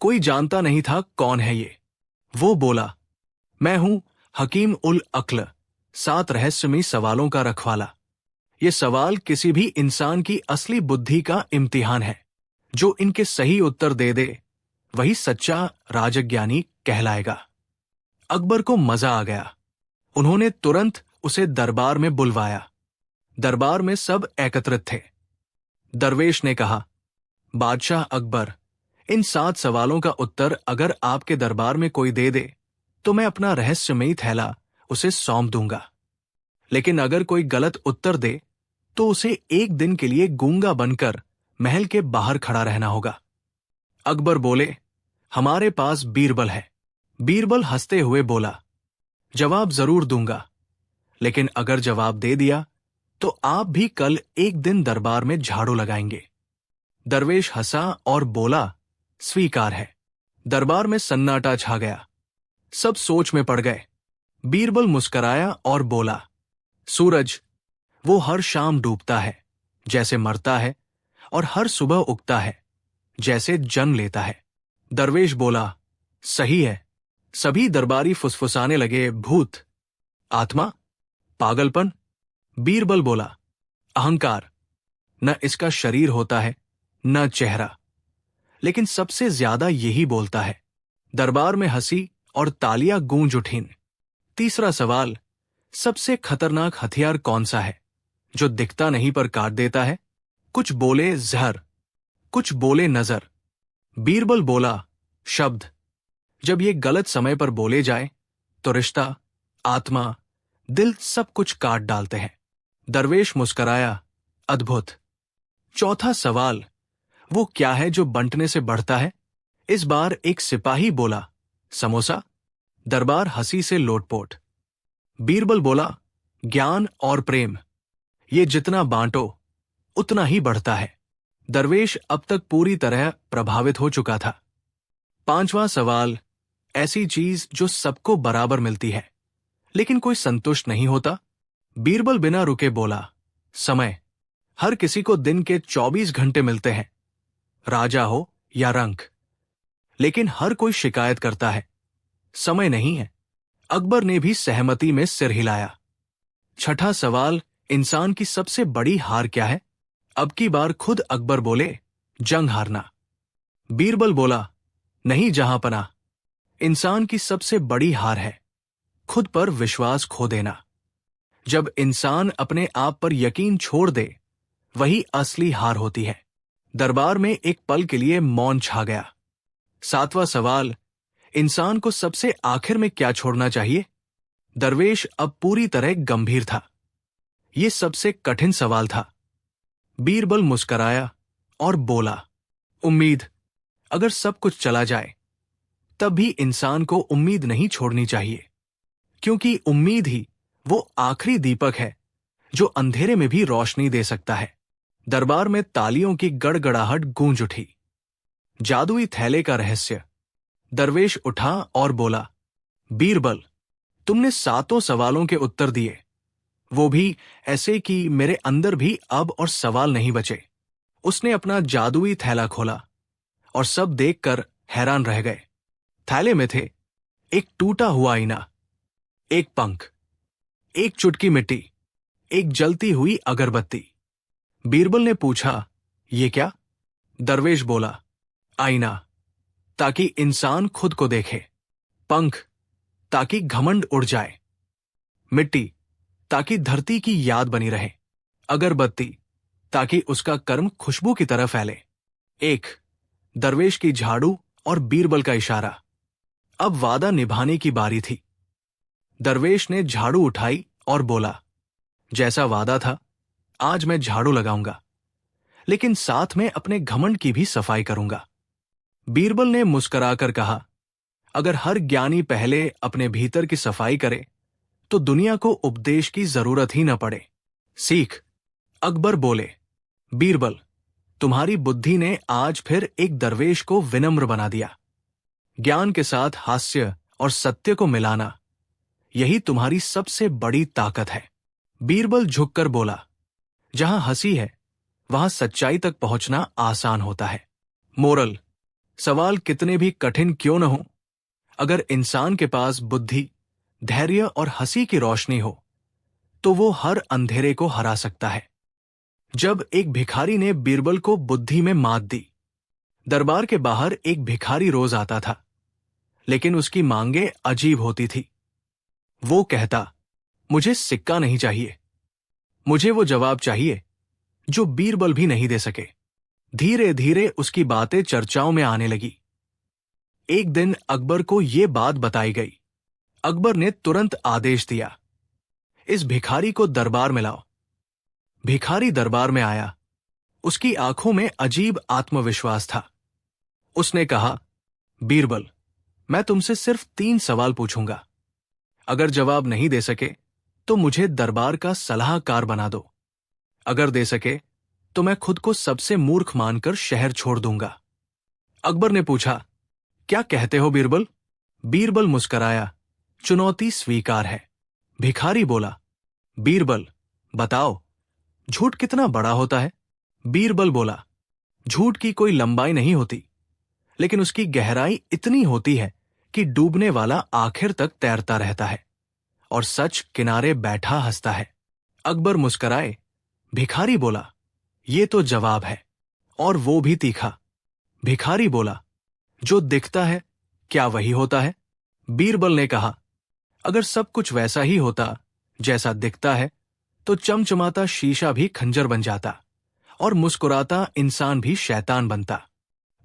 कोई जानता नहीं था कौन है ये। वो बोला, मैं हूं हकीम उल अक्ल, 7 रहस्यमयी सवालों का रखवाला। ये सवाल किसी भी इंसान की असली बुद्धि का इम्तिहान है। जो इनके सही उत्तर दे दे, वही सच्चा राजज्ञानी कहलाएगा। अकबर को मजा आ गया। उन्होंने तुरंत उसे दरबार में बुलवाया। दरबार में सब एकत्रित थे। दरवेश ने कहा, बादशाह अकबर, इन 7 सवालों का उत्तर अगर आपके दरबार में कोई दे दे, तो मैं अपना रहस्यमयी थैला उसे सौंप दूंगा। लेकिन अगर कोई गलत उत्तर दे, तो उसे 1 दिन के लिए गूंगा बनकर महल के बाहर खड़ा रहना होगा। अकबर बोले, हमारे पास बीरबल है। बीरबल हंसते हुए बोला, जवाब जरूर दूंगा, लेकिन अगर जवाब दे दिया तो आप भी कल 1 दिन दरबार में झाड़ू लगाएंगे। दरवेश हंसा और बोला, स्वीकार है। दरबार में सन्नाटा छा गया। सब सोच में पड़ गए। बीरबल मुस्कराया और बोला, सूरज, वो हर शाम डूबता है जैसे मरता है, और हर सुबह उगता है जैसे जन्म लेता है। दरवेश बोला, सही है। सभी दरबारी फुसफुसाने लगे, भूत, आत्मा, पागलपन। बीरबल बोला, अहंकार, न इसका शरीर होता है न चेहरा, लेकिन सबसे ज्यादा यही बोलता है। दरबार में हंसी और तालियां गूंज उठीं। तीसरा सवाल, सबसे खतरनाक हथियार कौन सा है जो दिखता नहीं पर काट देता है? कुछ बोले जहर, कुछ बोले नजर। बीरबल बोला, शब्द। जब ये गलत समय पर बोले जाए तो रिश्ता, आत्मा, दिल सब कुछ काट डालते हैं। दरवेश मुस्कराया, अद्भुत। चौथा सवाल, वो क्या है जो बंटने से बढ़ता है? इस बार एक सिपाही बोला, समोसा। दरबार हंसी से लोटपोट। बीरबल बोला, ज्ञान और प्रेम। ये जितना बांटो उतना ही बढ़ता है। दरवेश अब तक पूरी तरह प्रभावित हो चुका था। पांचवा सवाल, ऐसी चीज जो सबको बराबर मिलती है लेकिन कोई संतुष्ट नहीं होता? बीरबल बिना रुके बोला, समय। हर किसी को दिन के 24 घंटे मिलते हैं, राजा हो या रंक, लेकिन हर कोई शिकायत करता है, समय नहीं है। अकबर ने भी सहमति में सिर हिलाया। छठा सवाल, इंसान की सबसे बड़ी हार क्या है? अब की बार खुद अकबर बोले, जंग हारना। बीरबल बोला, नहीं जहांपना, इंसान की सबसे बड़ी हार है खुद पर विश्वास खो देना। जब इंसान अपने आप पर यकीन छोड़ दे वही असली हार होती है। दरबार में एक पल के लिए मौन छा गया। सातवां सवाल, इंसान को सबसे आखिर में क्या छोड़ना चाहिए? दरवेश अब पूरी तरह गंभीर था। यह सबसे कठिन सवाल था। बीरबल मुस्कराया और बोला, उम्मीद। अगर सब कुछ चला जाए तब भी इंसान को उम्मीद नहीं छोड़नी चाहिए, क्योंकि उम्मीद ही वो आखिरी दीपक है जो अंधेरे में भी रोशनी दे सकता है। दरबार में तालियों की गड़गड़ाहट गूंज उठी। जादुई थैले का रहस्य। दरवेश उठा और बोला, बीरबल, तुमने 7 सवालों के उत्तर दिए, वो भी ऐसे कि मेरे अंदर भी अब और सवाल नहीं बचे। उसने अपना जादुई थैला खोला और सब देखकर हैरान रह गए। थैले में थे एक टूटा हुआ आईना, एक पंख, एक चुटकी मिट्टी, एक जलती हुई अगरबत्ती। बीरबल ने पूछा, ये क्या? दरवेश बोला, आईना ताकि इंसान खुद को देखे, पंख ताकि घमंड उड़ जाए, मिट्टी ताकि धरती की याद बनी रहे, अगरबत्ती ताकि उसका कर्म खुशबू की तरह फैले। एक, दरवेश की झाड़ू और बीरबल का इशारा। अब वादा निभाने की बारी थी। दरवेश ने झाड़ू उठाई और बोला, जैसा वादा था आज मैं झाड़ू लगाऊंगा, लेकिन साथ में अपने घमंड की भी सफाई करूंगा। बीरबल ने मुस्कुराकर कहा, अगर हर ज्ञानी पहले अपने भीतर की सफाई करे तो दुनिया को उपदेश की जरूरत ही न पड़े। सीख। अकबर बोले, बीरबल, तुम्हारी बुद्धि ने आज फिर एक दरवेश को विनम्र बना दिया। ज्ञान के साथ हास्य और सत्य को मिलाना, यही तुम्हारी सबसे बड़ी ताकत है। बीरबल झुककर बोला, जहां हंसी है वहां सच्चाई तक पहुंचना आसान होता है। मोरल, सवाल कितने भी कठिन क्यों न हो, अगर इंसान के पास बुद्धि, धैर्य और हंसी की रोशनी हो तो वो हर अंधेरे को हरा सकता है। जब एक भिखारी ने बीरबल को बुद्धि में मात दी। दरबार के बाहर एक भिखारी रोज आता था, लेकिन उसकी मांगे अजीब होती थी। वो कहता, मुझे सिक्का नहीं चाहिए, मुझे वो जवाब चाहिए जो बीरबल भी नहीं दे सके। धीरे धीरे उसकी बातें चर्चाओं में आने लगी। एक दिन अकबर को ये बात बताई गई। अकबर ने तुरंत आदेश दिया, इस भिखारी को दरबार में लाओ। भिखारी दरबार में आया। उसकी आंखों में अजीब आत्मविश्वास था। उसने कहा, बीरबल, मैं तुमसे सिर्फ 3 सवाल पूछूंगा। अगर जवाब नहीं दे सके तो मुझे दरबार का सलाहकार बना दो। अगर दे सके तो मैं खुद को सबसे मूर्ख मानकर शहर छोड़ दूंगा। अकबर ने पूछा, क्या कहते हो बीरबल? बीरबल मुस्कराया, चुनौती स्वीकार है। भिखारी बोला, बीरबल, बताओ, झूठ कितना बड़ा होता है? बीरबल बोला, झूठ की कोई लंबाई नहीं होती, लेकिन उसकी गहराई इतनी होती है कि डूबने वाला आखिर तक तैरता रहता है और सच किनारे बैठा हंसता है। अकबर मुस्कराए। भिखारी बोला, ये तो जवाब है, और वो भी तीखा। भिखारी बोला, जो दिखता है क्या वही होता है? बीरबल ने कहा, अगर सब कुछ वैसा ही होता जैसा दिखता है तो चमचमाता शीशा भी खंजर बन जाता और मुस्कुराता इंसान भी शैतान बनता।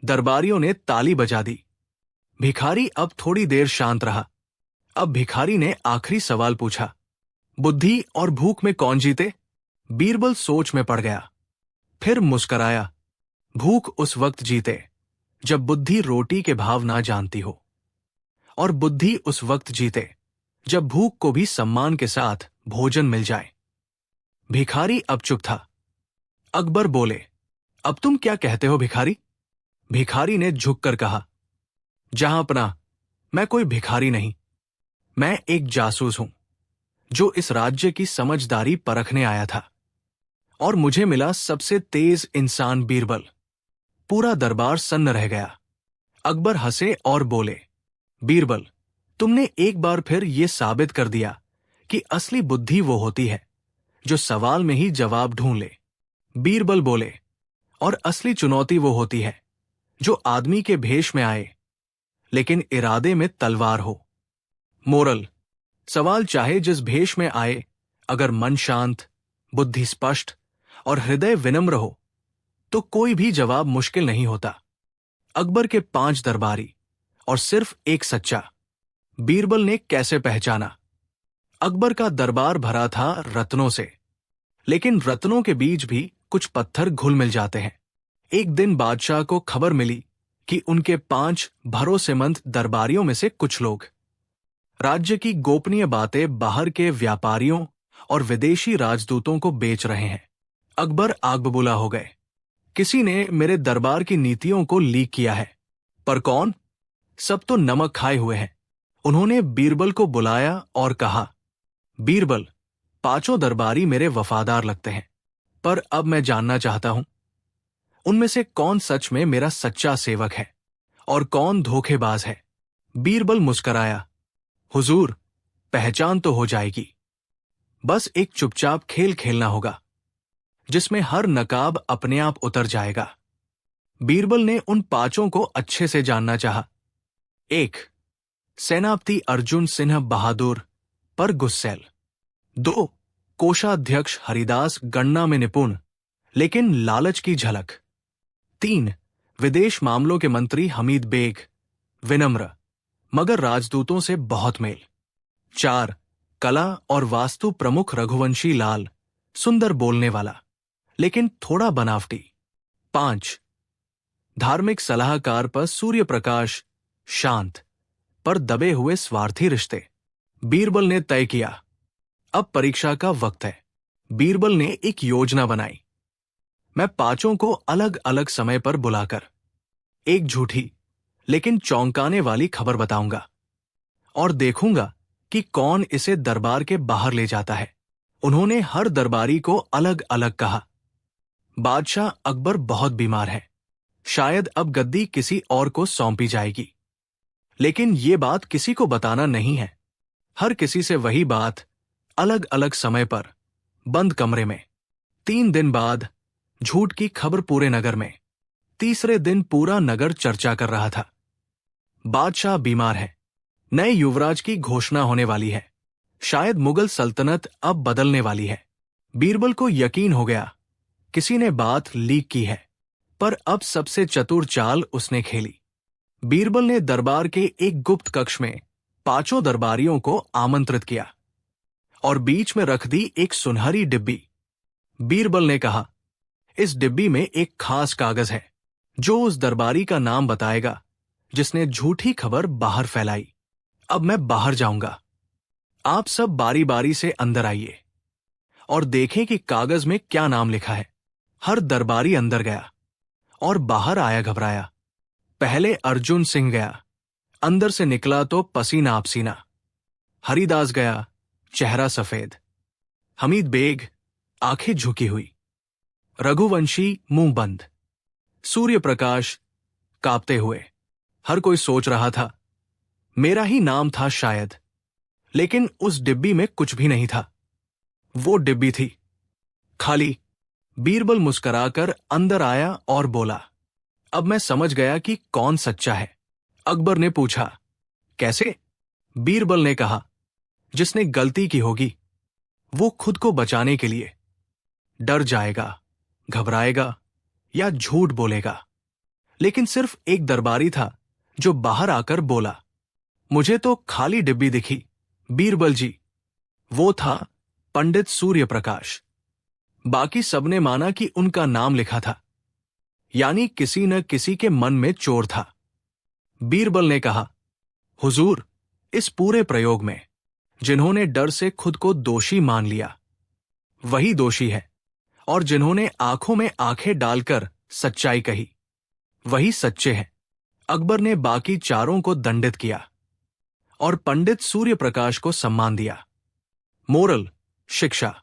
दरबारियों ने ताली बजा दी। भिखारी अब थोड़ी देर शांत रहा। अब भिखारी ने आखिरी सवाल पूछा, बुद्धि और भूख में कौन जीते? बीरबल सोच में पड़ गया, फिर मुस्कराया। भूख उस वक्त जीते जब बुद्धि रोटी के भाव ना जानती हो, और बुद्धि उस वक्त जीते जब भूख को भी सम्मान के साथ भोजन मिल जाए। भिखारी अब चुप था। अकबर बोले, अब तुम क्या कहते हो भिखारी? भिखारी ने झुककर कहा, जहांपना, मैं कोई भिखारी नहीं, मैं एक जासूस हूं जो इस राज्य की समझदारी परखने आया था, और मुझे मिला सबसे तेज इंसान बीरबल। पूरा दरबार सन्न रह गया। अकबर हंसे और बोले, बीरबल, तुमने एक बार फिर यह साबित कर दिया कि असली बुद्धि वो होती है जो सवाल में ही जवाब ढूंढ ले। बीरबल बोले, और असली चुनौती वो होती है जो आदमी के भेष में आए लेकिन इरादे में तलवार हो। मोरल, सवाल चाहे जिस भेष में आए, अगर मन शांत, बुद्धि स्पष्ट और हृदय विनम्र हो तो कोई भी जवाब मुश्किल नहीं होता। अकबर के 5 दरबारी और सिर्फ एक सच्चा। बीरबल ने कैसे पहचाना? अकबर का दरबार भरा था रत्नों से, लेकिन रत्नों के बीच भी कुछ पत्थर घुल मिल जाते हैं। एक दिन बादशाह को खबर मिली कि उनके 5 भरोसेमंद दरबारियों में से कुछ लोग राज्य की गोपनीय बातें बाहर के व्यापारियों और विदेशी राजदूतों को बेच रहे हैं। अकबर आग बबूला हो गए। किसी ने मेरे दरबार की नीतियों को लीक किया है। पर कौन? सब तो नमक खाए हुए हैं। उन्होंने बीरबल को बुलाया और कहा, बीरबल, 5 दरबारी मेरे वफादार लगते हैं, पर अब मैं जानना चाहता हूं उनमें से कौन सच में मेरा सच्चा सेवक है और कौन धोखेबाज है। बीरबल मुस्कराया, हुजूर, पहचान तो हो जाएगी, बस एक चुपचाप खेल खेलना होगा जिसमें हर नकाब अपने आप उतर जाएगा। बीरबल ने उन 5 को अच्छे से जानना चाहा। 1. सेनापति अर्जुन सिंह बहादुर पर गुस्सैल। 2. कोषाध्यक्ष हरिदास गणना में निपुण लेकिन लालच की झलक। 3. विदेश मामलों के मंत्री हमीद बेग, विनम्र मगर राजदूतों से बहुत मेल। 4. कला और वास्तु प्रमुख रघुवंशी लाल, सुंदर बोलने वाला लेकिन थोड़ा बनावटी। 5. धार्मिक सलाहकार पर सूर्य प्रकाश, शांत पर दबे हुए स्वार्थी रिश्ते। बीरबल ने तय किया, अब परीक्षा का वक्त है। बीरबल ने एक योजना बनाई। मैं 5 को अलग अलग समय पर बुलाकर एक झूठी लेकिन चौंकाने वाली खबर बताऊंगा और देखूंगा कि कौन इसे दरबार के बाहर ले जाता है। उन्होंने हर दरबारी को अलग अलग कहा, बादशाह अकबर बहुत बीमार है, शायद अब गद्दी किसी और को सौंपी जाएगी, लेकिन ये बात किसी को बताना नहीं है। हर किसी से वही बात, अलग अलग समय पर, बंद कमरे में। 3 दिन बाद झूठ की खबर पूरे नगर में। तीसरे दिन पूरा नगर चर्चा कर रहा था। बादशाह बीमार है, नए युवराज की घोषणा होने वाली है, शायद मुगल सल्तनत अब बदलने वाली है। बीरबल को यकीन हो गया किसी ने बात लीक की है, पर अब सबसे चतुर चाल उसने खेली। बीरबल ने दरबार के एक गुप्त कक्ष में 5 दरबारियों को आमंत्रित किया और बीच में रख दी एक सुनहरी डिब्बी। बीरबल ने कहा, इस डिब्बी में एक खास कागज है जो उस दरबारी का नाम बताएगा जिसने झूठी खबर बाहर फैलाई। अब मैं बाहर जाऊंगा, आप सब बारी बारी से अंदर आइए और देखें कि कागज में क्या नाम लिखा है। हर दरबारी अंदर गया और बाहर आया घबराया। पहले अर्जुन सिंह गया, अंदर से निकला तो पसीना आपसीना। हरिदास गया, चेहरा सफेद। हमीद बेग, आंखें झुकी हुई। रघुवंशी मुंह बंद। सूर्य प्रकाश कांपते हुए। हर कोई सोच रहा था मेरा ही नाम था शायद, लेकिन उस डिब्बी में कुछ भी नहीं था। वो डिब्बी थी खाली। बीरबल मुस्कुराकर अंदर आया और बोला, अब मैं समझ गया कि कौन सच्चा है। अकबर ने पूछा, कैसे? बीरबल ने कहा, जिसने गलती की होगी वो खुद को बचाने के लिए डर जाएगा, घबराएगा या झूठ बोलेगा। लेकिन सिर्फ एक दरबारी था जो बाहर आकर बोला, मुझे तो खाली डिब्बी दिखी बीरबल जी। वो था पंडित सूर्य प्रकाश। बाकी सबने माना कि उनका नाम लिखा था, यानी किसी न किसी के मन में चोर था। बीरबल ने कहा, हुजूर, इस पूरे प्रयोग में जिन्होंने डर से खुद को दोषी मान लिया वही दोषी है, और जिन्होंने आंखों में आंखें डालकर सच्चाई कही वही सच्चे हैं। अकबर ने बाकी चारों को दंडित किया और पंडित सूर्य प्रकाश को सम्मान दिया। मोरल, शिक्षा,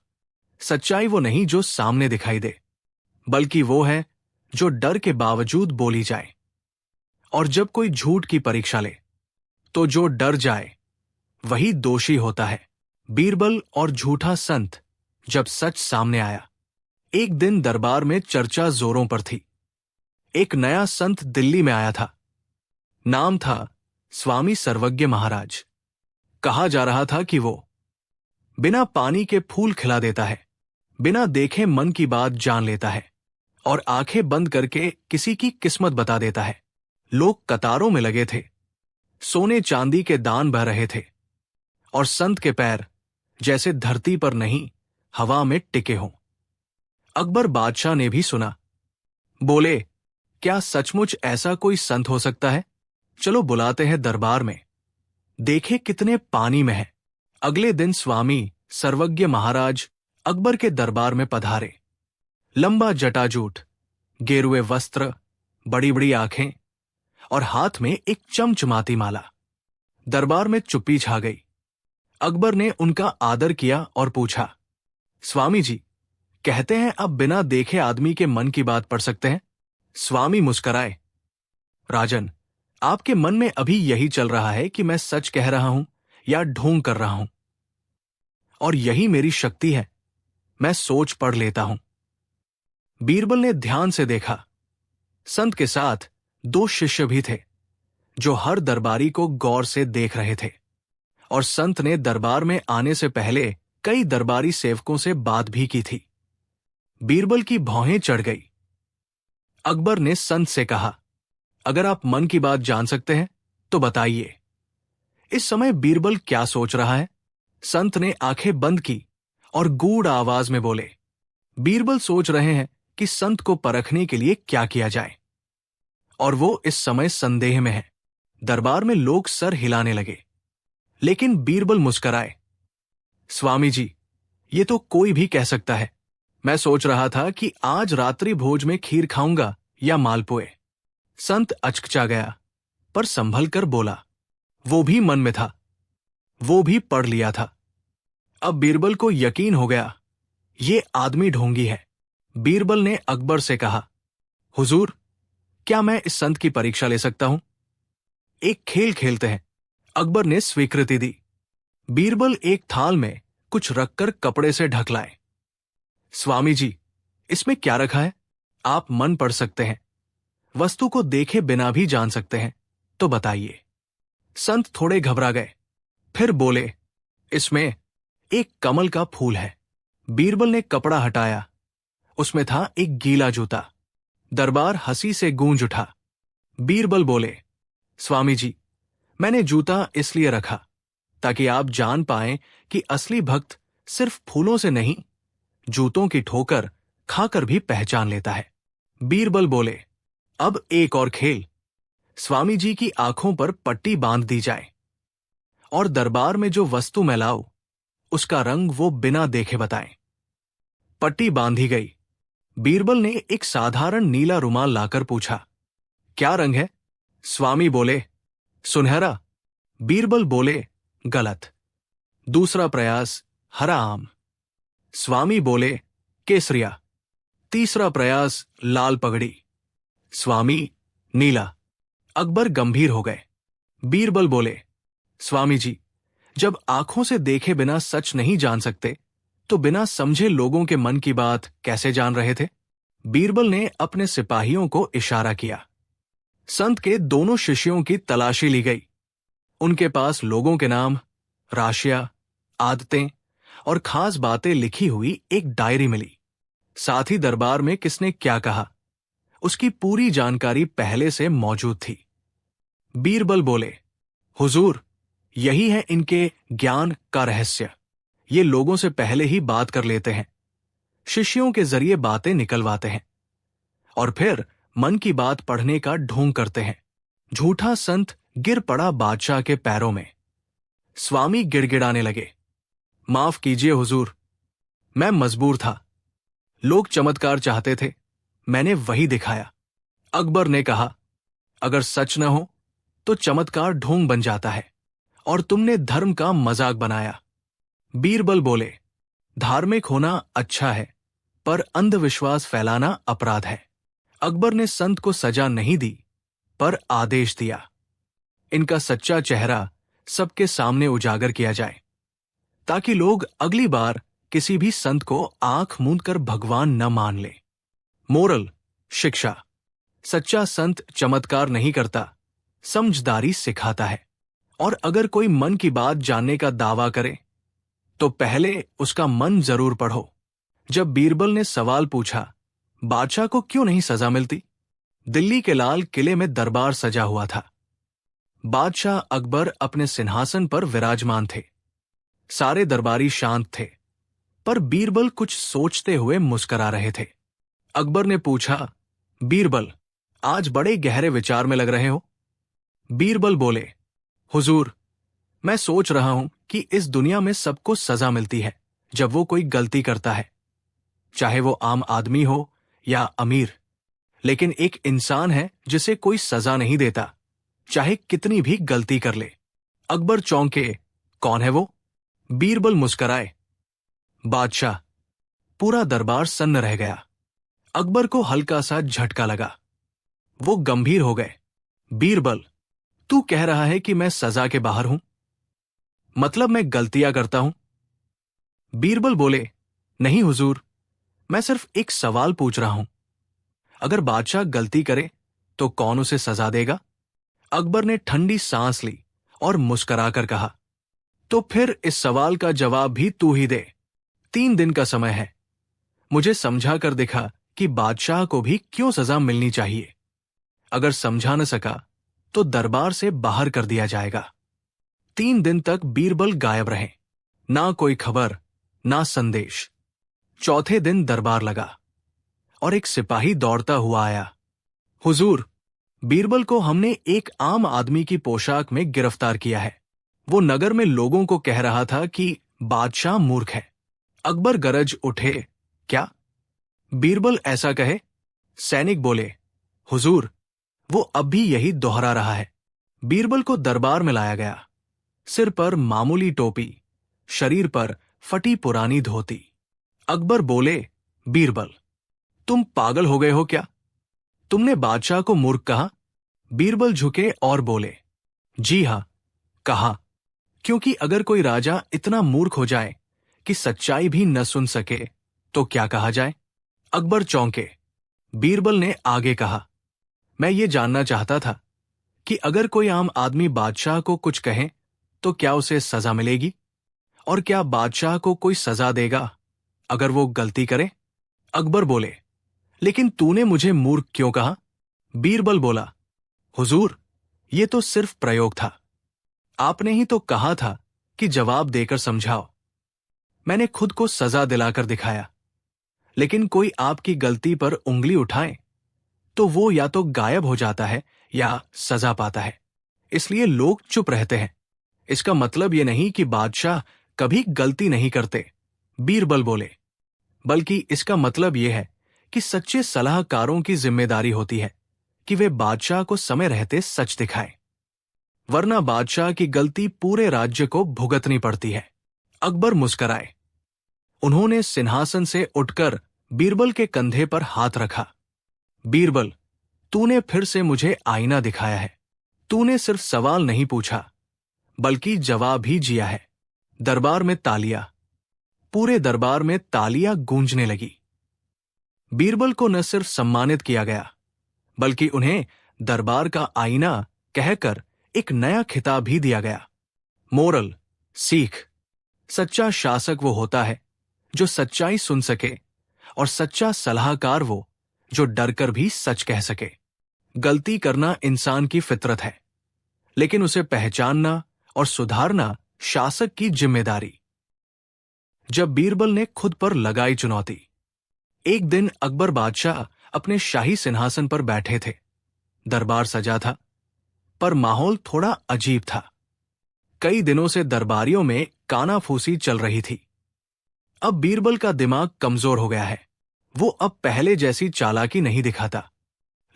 सच्चाई वो नहीं जो सामने दिखाई दे, बल्कि वो है जो डर के बावजूद बोली जाए। और जब कोई झूठ की परीक्षा ले तो जो डर जाए वही दोषी होता है। बीरबल और झूठा संत जब सच सामने आया, एक दिन दरबार में चर्चा जोरों पर थी। एक नया संत दिल्ली में आया था। नाम था स्वामी सर्वज्ञ महाराज। कहा जा रहा था कि वो बिना पानी के फूल खिला देता है, बिना देखे मन की बात जान लेता है और आंखें बंद करके किसी की किस्मत बता देता है। लोग कतारों में लगे थे, सोने चांदी के दान बह रहे थे और संत के पैर जैसे धरती पर नहीं हवा में टिके हों। अकबर बादशाह ने भी सुना। बोले, क्या सचमुच ऐसा कोई संत हो सकता है? चलो बुलाते हैं दरबार में, देखे कितने पानी में है। अगले दिन स्वामी सर्वज्ञ महाराज अकबर के दरबार में पधारे। लंबा जटाजूट, गेरुए वस्त्र, बड़ी बड़ी आंखें और हाथ में एक चमचमाती माला। दरबार में चुप्पी छा गई। अकबर ने उनका आदर किया और पूछा, स्वामी जी, कहते हैं अब बिना देखे आदमी के मन की बात पढ़ सकते हैं? स्वामी मुस्कराए। राजन, आपके मन में अभी यही चल रहा है कि मैं सच कह रहा हूं या ढोंग कर रहा हूं, और यही मेरी शक्ति है, मैं सोच पढ़ लेता हूं। बीरबल ने ध्यान से देखा। संत के साथ दो शिष्य भी थे जो हर दरबारी को गौर से देख रहे थे, और संत ने दरबार में आने से पहले कई दरबारी सेवकों से बात भी की थी। बीरबल की भौहें चढ़ गई। अकबर ने संत से कहा, अगर आप मन की बात जान सकते हैं तो बताइए। इस समय बीरबल क्या सोच रहा है? संत ने आंखें बंद की और गूढ़ आवाज में बोले, बीरबल सोच रहे हैं कि संत को परखने के लिए क्या किया जाए, और वो इस समय संदेह में है। दरबार में लोग सर हिलाने लगे, लेकिन बीरबल मुस्कराए। स्वामी जी, ये तो कोई भी कह सकता है। मैं सोच रहा था कि आज रात्रि भोज में खीर खाऊंगा या मालपुए। संत अचकचा गया, पर संभल कर बोला, वो भी मन में था, वो भी पढ़ लिया था। अब बीरबल को यकीन हो गया, ये आदमी ढोंगी है। बीरबल ने अकबर से कहा, हुजूर, क्या मैं इस संत की परीक्षा ले सकता हूं? एक खेल खेलते हैं। अकबर ने स्वीकृति दी। बीरबल एक थाल में कुछ रखकर कपड़े से ढक लाए। स्वामी जी, इसमें क्या रखा है? आप मन पढ़ सकते हैं, वस्तु को देखे बिना भी जान सकते हैं, तो बताइए। संत थोड़े घबरा गए, फिर बोले, इसमें एक कमल का फूल है। बीरबल ने कपड़ा हटाया, उसमें था एक गीला जूता। दरबार हंसी से गूंज उठा। बीरबल बोले, स्वामी जी, मैंने जूता इसलिए रखा ताकि आप जान पाएं कि असली भक्त सिर्फ फूलों से नहीं, जूतों की ठोकर खाकर भी पहचान लेता है। बीरबल बोले, अब एक और खेल। स्वामी जी की आंखों पर पट्टी बांध दी जाए और दरबार में जो वस्तु मैं लाऊं उसका रंग वो बिना देखे बताएं। पट्टी बांधी गई। बीरबल ने एक साधारण नीला रुमाल लाकर पूछा, क्या रंग है? स्वामी बोले, सुनहरा। बीरबल बोले, गलत। दूसरा प्रयास, हरा आम। स्वामी बोले, केसरिया। तीसरा प्रयास, लाल पगड़ी। स्वामी, नीला। अकबर गंभीर हो गए। बीरबल बोले, स्वामी जी, जब आंखों से देखे बिना सच नहीं जान सकते तो बिना समझे लोगों के मन की बात कैसे जान रहे थे? बीरबल ने अपने सिपाहियों को इशारा किया। संत के दोनों शिष्यों की तलाशी ली गई। उनके पास लोगों के नाम, राशियां, आदतें और खास बातें लिखी हुई एक डायरी मिली। साथ ही दरबार में किसने क्या कहा, उसकी पूरी जानकारी पहले से मौजूद थी। बीरबल बोले, हुजूर, यही है इनके ज्ञान का रहस्य। ये लोगों से पहले ही बात कर लेते हैं, शिष्यों के जरिए बातें निकलवाते हैं और फिर मन की बात पढ़ने का ढोंग करते हैं। झूठा संत गिर पड़ा बादशाह के पैरों में। स्वामी गिड़गिड़ाने लगे, माफ कीजिए हुजूर, मैं मजबूर था। लोग चमत्कार चाहते थे, मैंने वही दिखाया। अकबर ने कहा, अगर सच न हो तो चमत्कार ढोंग बन जाता है और तुमने धर्म का मजाक बनाया। बीरबल बोले, धार्मिक होना अच्छा है, पर अंधविश्वास फैलाना अपराध है। अकबर ने संत को सजा नहीं दी, पर आदेश दिया, इनका सच्चा चेहरा सबके सामने उजागर किया जाए, ताकि लोग अगली बार किसी भी संत को आंख मूंद कर भगवान न मान ले। मोरल, शिक्षा, सच्चा संत चमत्कार नहीं करता, समझदारी सिखाता है। और अगर कोई मन की बात जानने का दावा करे तो पहले उसका मन जरूर पढ़ो। जब बीरबल ने सवाल पूछा, बादशाह को क्यों नहीं सजा मिलती, दिल्ली के लाल किले में दरबार सजा हुआ था। बादशाह अकबर अपने सिंहासन पर विराजमान थे। सारे दरबारी शांत थे, पर बीरबल कुछ सोचते हुए मुस्कुरा रहे थे। अकबर ने पूछा, बीरबल, आज बड़े गहरे विचार में लग रहे हो। बीरबल बोले, हुजूर, मैं सोच रहा हूं कि इस दुनिया में सबको सजा मिलती है जब वो कोई गलती करता है, चाहे वो आम आदमी हो या अमीर। लेकिन एक इंसान है जिसे कोई सजा नहीं देता, चाहे कितनी भी गलती कर ले। अकबर चौंके, कौन है वो? बीरबल मुस्कराए, बादशाह। पूरा दरबार सन्न रह गया। अकबर को हल्का सा झटका लगा। वो गंभीर हो गए। बीरबल, तू कह रहा है कि मैं सजा के बाहर हूं? मतलब मैं गलतियां करता हूं? बीरबल बोले, नहीं हुजूर, मैं सिर्फ एक सवाल पूछ रहा हूं। अगर बादशाह गलती करे तो कौन उसे सजा देगा? अकबर ने ठंडी सांस ली और मुस्कुराकर कहा, तो फिर इस सवाल का जवाब भी तू ही दे। 3 दिन का समय है, मुझे समझा कर दिखा कि बादशाह को भी क्यों सजा मिलनी चाहिए। अगर समझा न सका तो दरबार से बाहर कर दिया जाएगा। 3 दिन तक बीरबल गायब रहे, ना कोई खबर, ना संदेश। चौथे दिन दरबार लगा और एक सिपाही दौड़ता हुआ आया। हुजूर, बीरबल को हमने एक आम आदमी की पोशाक में गिरफ्तार किया है। वो नगर में लोगों को कह रहा था कि बादशाह मूर्ख है। अकबर गरज उठे, क्या बीरबल ऐसा कहे? सैनिक बोले, हुजूर, वो अब भी यही दोहरा रहा है। बीरबल को दरबार में लाया गया। सिर पर मामूली टोपी, शरीर पर फटी पुरानी धोती। अकबर बोले, बीरबल, तुम पागल हो गए हो क्या? तुमने बादशाह को मूर्ख कहा? बीरबल झुके और बोले, जी हां, कहा। क्योंकि अगर कोई राजा इतना मूर्ख हो जाए कि सच्चाई भी न सुन सके तो क्या कहा जाए? अकबर चौंके। बीरबल ने आगे कहा, मैं ये जानना चाहता था कि अगर कोई आम आदमी बादशाह को कुछ कहे तो क्या उसे सजा मिलेगी, और क्या बादशाह को कोई सजा देगा अगर वो गलती करे? अकबर बोले, लेकिन तूने मुझे मूर्ख क्यों कहा? बीरबल बोला, हुजूर, ये तो सिर्फ प्रयोग था। आपने ही तो कहा था कि जवाब देकर समझाओ। मैंने खुद को सजा दिलाकर दिखाया। लेकिन कोई आपकी गलती पर उंगली उठाए तो वो या तो गायब हो जाता है या सजा पाता है। इसलिए लोग चुप रहते हैं। इसका मतलब ये नहीं कि बादशाह कभी गलती नहीं करते, बीरबल बोले, बल्कि इसका मतलब यह है कि सच्चे सलाहकारों की जिम्मेदारी होती है कि वे बादशाह को समय रहते सच दिखाएं, वरना बादशाह की गलती पूरे राज्य को भुगतनी पड़ती है। अकबर मुस्कुराए। उन्होंने सिंहासन से उठकर बीरबल के कंधे पर हाथ रखा। बीरबल, तूने फिर से मुझे आईना दिखाया है। तूने सिर्फ सवाल नहीं पूछा, बल्कि जवाब भी जिया है। दरबार में तालियां, पूरे दरबार में तालियां गूंजने लगी। बीरबल को न सिर्फ सम्मानित किया गया, बल्कि उन्हें दरबार का आईना कहकर एक नया खिताब भी दिया गया। मोरल, सीख, सच्चा शासक वो होता है जो सच्चाई सुन सके, और सच्चा सलाहकार वो जो डरकर भी सच कह सके। गलती करना इंसान की फितरत है, लेकिन उसे पहचानना और सुधारना शासक की जिम्मेदारी। जब बीरबल ने खुद पर लगाई चुनौती। एक दिन अकबर बादशाह अपने शाही सिंहासन पर बैठे थे। दरबार सजा था, पर माहौल थोड़ा अजीब था। कई दिनों से दरबारियों में कानाफूसी चल रही थी। अब बीरबल का दिमाग कमजोर हो गया है। वो अब पहले जैसी चालाकी नहीं दिखाता।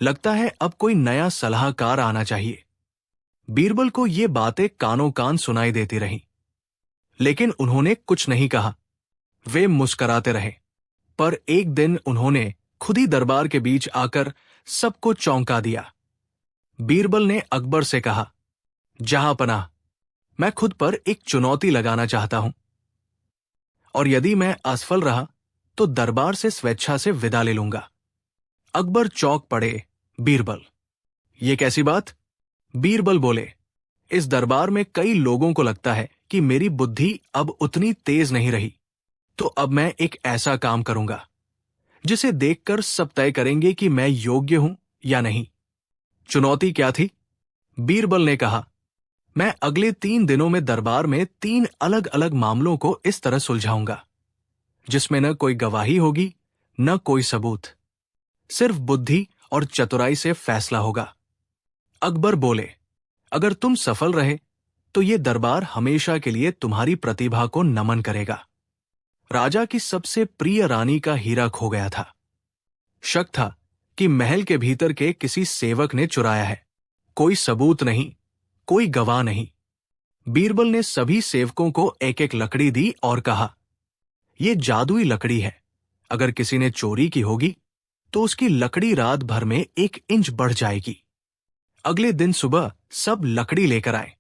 लगता है अब कोई नया सलाहकार आना चाहिए। बीरबल को ये बातें कानों कान सुनाई देती रहीं, लेकिन उन्होंने कुछ नहीं कहा। वे मुस्कराते रहे। पर एक दिन उन्होंने खुद ही दरबार के बीच आकर सबको चौंका दिया। बीरबल ने अकबर से कहा, जहांपनाह, मैं खुद पर एक चुनौती लगाना चाहता हूं, और यदि मैं असफल रहा तो दरबार से स्वेच्छा से विदा ले लूंगा। अकबर चौंक पड़े। बीरबल, ये कैसी बात? बीरबल बोले, इस दरबार में कई लोगों को लगता है कि मेरी बुद्धि अब उतनी तेज नहीं रही, तो अब मैं एक ऐसा काम करूंगा जिसे देखकर सब तय करेंगे कि मैं योग्य हूं या नहीं। चुनौती क्या थी? बीरबल ने कहा, मैं अगले 3 दिनों में दरबार में 3 अलग अलग मामलों को इस तरह सुलझाऊंगा जिसमें न कोई गवाही होगी, न कोई सबूत, सिर्फ बुद्धि और चतुराई से फैसला होगा। अकबर बोले, अगर तुम सफल रहे तो ये दरबार हमेशा के लिए तुम्हारी प्रतिभा को नमन करेगा। राजा की सबसे प्रिय रानी का हीरा खो गया था। शक था कि महल के भीतर के किसी सेवक ने चुराया है। कोई सबूत नहीं, कोई गवाह नहीं। बीरबल ने सभी सेवकों को एक एक लकड़ी दी और कहा, यह जादुई लकड़ी है। अगर किसी ने चोरी की होगी तो उसकी लकड़ी रात भर में 1 इंच बढ़ जाएगी। अगले दिन सुबह सब लकड़ी लेकर आए।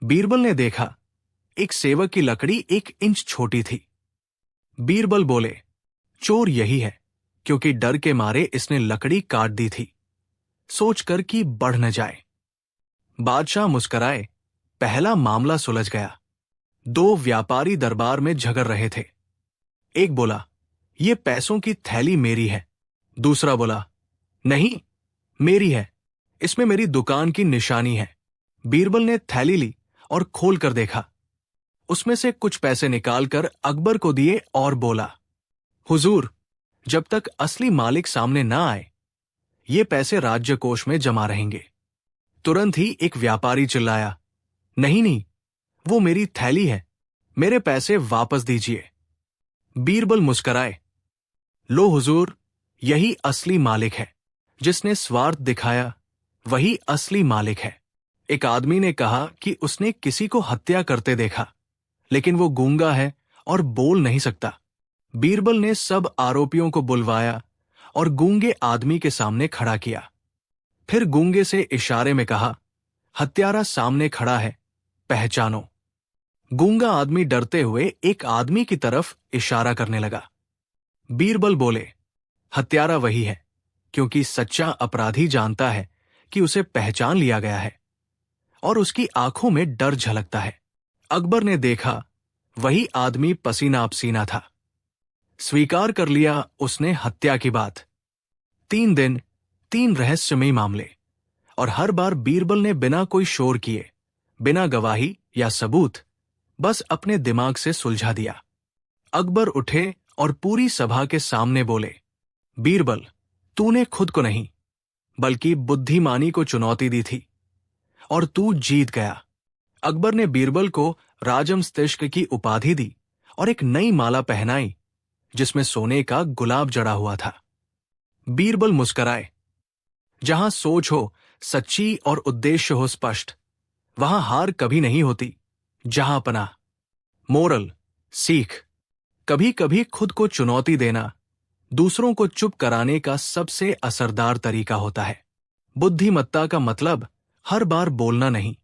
बीरबल ने देखा, एक सेवक की लकड़ी 1 इंच छोटी थी। बीरबल बोले, चोर यही है, क्योंकि डर के मारे इसने लकड़ी काट दी थी, सोचकर कि बढ़ न जाए। बादशाह मुस्कराए। पहला मामला सुलझ गया। 2 व्यापारी दरबार में झगड़ रहे थे। एक बोला, ये पैसों की थैली मेरी है। दूसरा बोला, नहीं, मेरी है, इसमें मेरी दुकान की निशानी है। बीरबल ने थैली ली और खोल कर देखा। उसमें से कुछ पैसे निकालकर अकबर को दिए और बोला, हुजूर, जब तक असली मालिक सामने ना आए, ये पैसे राज्य कोष में जमा रहेंगे। तुरंत ही एक व्यापारी चिल्लाया, नहीं नहीं, वो मेरी थैली है, मेरे पैसे वापस दीजिए। बीरबल मुस्कराए, लो हुजूर, यही असली मालिक है। जिसने स्वार्थ दिखाया वही असली मालिक है। एक आदमी ने कहा कि उसने किसी को हत्या करते देखा, लेकिन वो गूंगा है और बोल नहीं सकता। बीरबल ने सब आरोपियों को बुलवाया और गूंगे आदमी के सामने खड़ा किया। फिर गूंगे से इशारे में कहा, हत्यारा सामने खड़ा है, पहचानो। गूंगा आदमी डरते हुए एक आदमी की तरफ इशारा करने लगा। बीरबल बोले, हत्यारा वही है, क्योंकि सच्चा अपराधी जानता है कि उसे पहचान लिया गया है और उसकी आंखों में डर झलकता है। अकबर ने देखा, वही आदमी पसीना पसीना था। स्वीकार कर लिया उसने हत्या की बात। 3 दिन, 3 रहस्यमयी मामले, और हर बार बीरबल ने बिना कोई शोर किए, बिना गवाही या सबूत, बस अपने दिमाग से सुलझा दिया। अकबर उठे और पूरी सभा के सामने बोले, बीरबल, तूने खुद को नहीं बल्कि बुद्धिमानी को चुनौती दी थी और तू जीत गया। अकबर ने बीरबल को राजमस्तिष्क की उपाधि दी और एक नई माला पहनाई जिसमें सोने का गुलाब जड़ा हुआ था। बीरबल मुस्कराए। जहां सोच हो सच्ची और उद्देश्य हो स्पष्ट, वहां हार कभी नहीं होती। जहांपनाह। मोरल, सीख, कभी कभी खुद को चुनौती देना दूसरों को चुप कराने का सबसे असरदार तरीका होता है। बुद्धिमत्ता का मतलब हर बार बोलना नहीं,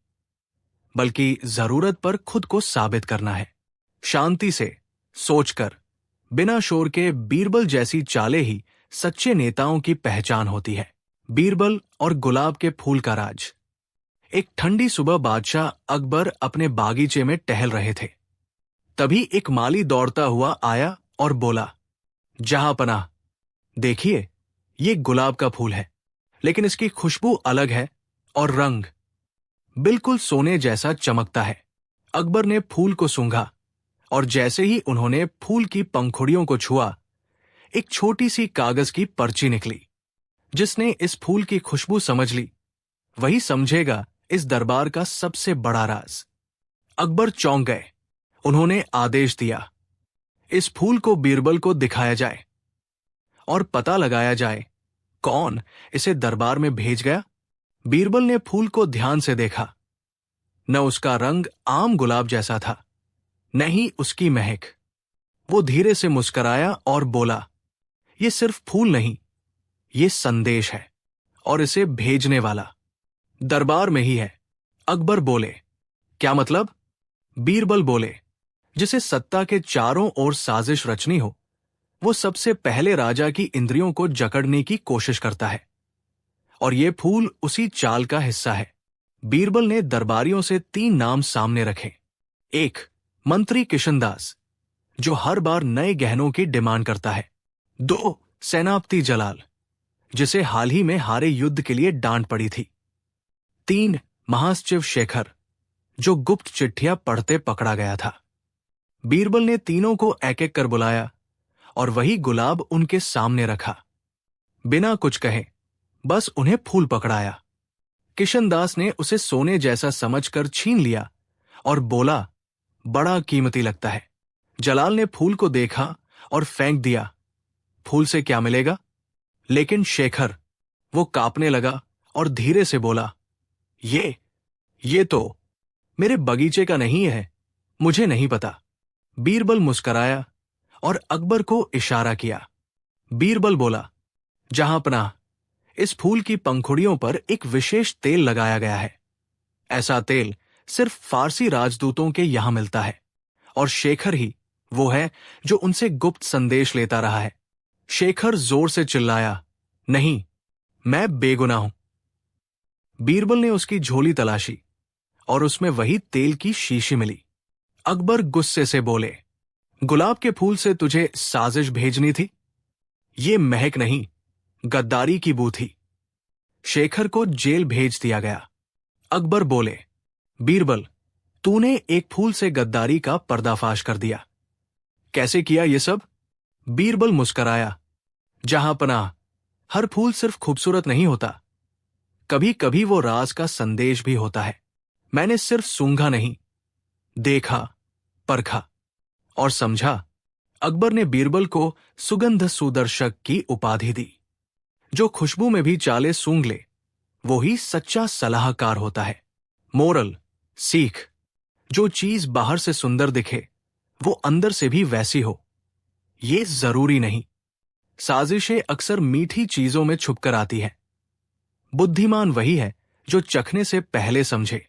बल्कि जरूरत पर खुद को साबित करना है। शांति से, सोचकर, बिना शोर के बीरबल जैसी चालें ही सच्चे नेताओं की पहचान होती है। बीरबल और गुलाब के फूल का राज। एक ठंडी सुबह बादशाह अकबर अपने बागीचे में टहल रहे थे। तभी एक माली दौड़ता हुआ आया और बोला, जहांपनाह, देखिए, ये गुलाब का फूल है, लेकिन इसकी खुशबू अलग है और रंग बिल्कुल सोने जैसा चमकता है। अकबर ने फूल को सूंघा और जैसे ही उन्होंने फूल की पंखुड़ियों को छुआ, एक छोटी सी कागज की पर्ची निकली। जिसने इस फूल की खुशबू समझ ली, वही समझेगा इस दरबार का सबसे बड़ा राज। अकबर चौंक गए। उन्होंने आदेश दिया, इस फूल को बीरबल को दिखाया जाए और पता लगाया जाए कौन इसे दरबार में भेज गया। बीरबल ने फूल को ध्यान से देखा। न उसका रंग आम गुलाब जैसा था, न ही उसकी महक। वो धीरे से मुस्कराया और बोला, ये सिर्फ फूल नहीं, ये संदेश है, और इसे भेजने वाला दरबार में ही है। अकबर बोले, क्या मतलब? बीरबल बोले, जिसे सत्ता के चारों ओर साजिश रचनी हो, वो सबसे पहले राजा की इंद्रियों को जकड़ने की कोशिश करता है, और ये फूल उसी चाल का हिस्सा है। बीरबल ने दरबारियों से 3 नाम सामने रखे। 1, मंत्री किशनदास, जो हर बार नए गहनों की डिमांड करता है। 2, सेनापति जलाल, जिसे हाल ही में हारे युद्ध के लिए डांट पड़ी थी। 3, महासचिव शेखर, जो गुप्त चिट्ठियां पढ़ते पकड़ा गया था। बीरबल ने तीनों को एक एक कर बुलाया और वही गुलाब उनके सामने रखा। बिना कुछ कहे बस उन्हें फूल पकड़ाया। किशनदास ने उसे सोने जैसा समझकर छीन लिया और बोला, बड़ा कीमती लगता है। जलाल ने फूल को देखा और फेंक दिया। फूल से क्या मिलेगा? लेकिन शेखर, वो कांपने लगा और धीरे से बोला, ये तो मेरे बगीचे का नहीं है, मुझे नहीं पता। बीरबल मुस्कराया और अकबर को इशारा किया। बीरबल बोला, जहांपनाह, इस फूल की पंखुड़ियों पर एक विशेष तेल लगाया गया है। ऐसा तेल सिर्फ फारसी राजदूतों के यहां मिलता है, और शेखर ही वो है जो उनसे गुप्त संदेश लेता रहा है। शेखर जोर से चिल्लाया, नहीं, मैं बेगुनाह हूं। बीरबल ने उसकी झोली तलाशी और उसमें वही तेल की शीशी मिली। अकबर गुस्से से बोले, गुलाब के फूल से तुझे साजिश भेजनी थी? ये महक नहीं, गद्दारी की बू थी। शेखर को जेल भेज दिया गया। अकबर बोले, बीरबल, तूने एक फूल से गद्दारी का पर्दाफाश कर दिया। कैसे किया ये सब? बीरबल मुस्कराया, जहांपनाह, हर फूल सिर्फ खूबसूरत नहीं होता, कभी कभी वो राज का संदेश भी होता है। मैंने सिर्फ सूंघा नहीं, देखा, परखा और समझा। अकबर ने बीरबल को सुगंध सुदर्शक की उपाधि दी। जो खुशबू में भी चाले सूंघ ले, वो ही सच्चा सलाहकार होता है। मोरल, सीख, जो चीज बाहर से सुंदर दिखे, वो अंदर से भी वैसी हो, ये जरूरी नहीं। साजिशें अक्सर मीठी चीजों में छुपकर आती है। बुद्धिमान वही है जो चखने से पहले समझे।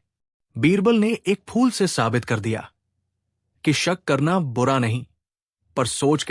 बीरबल ने एक फूल से साबित कर दिया कि शक करना बुरा नहीं, पर सोच के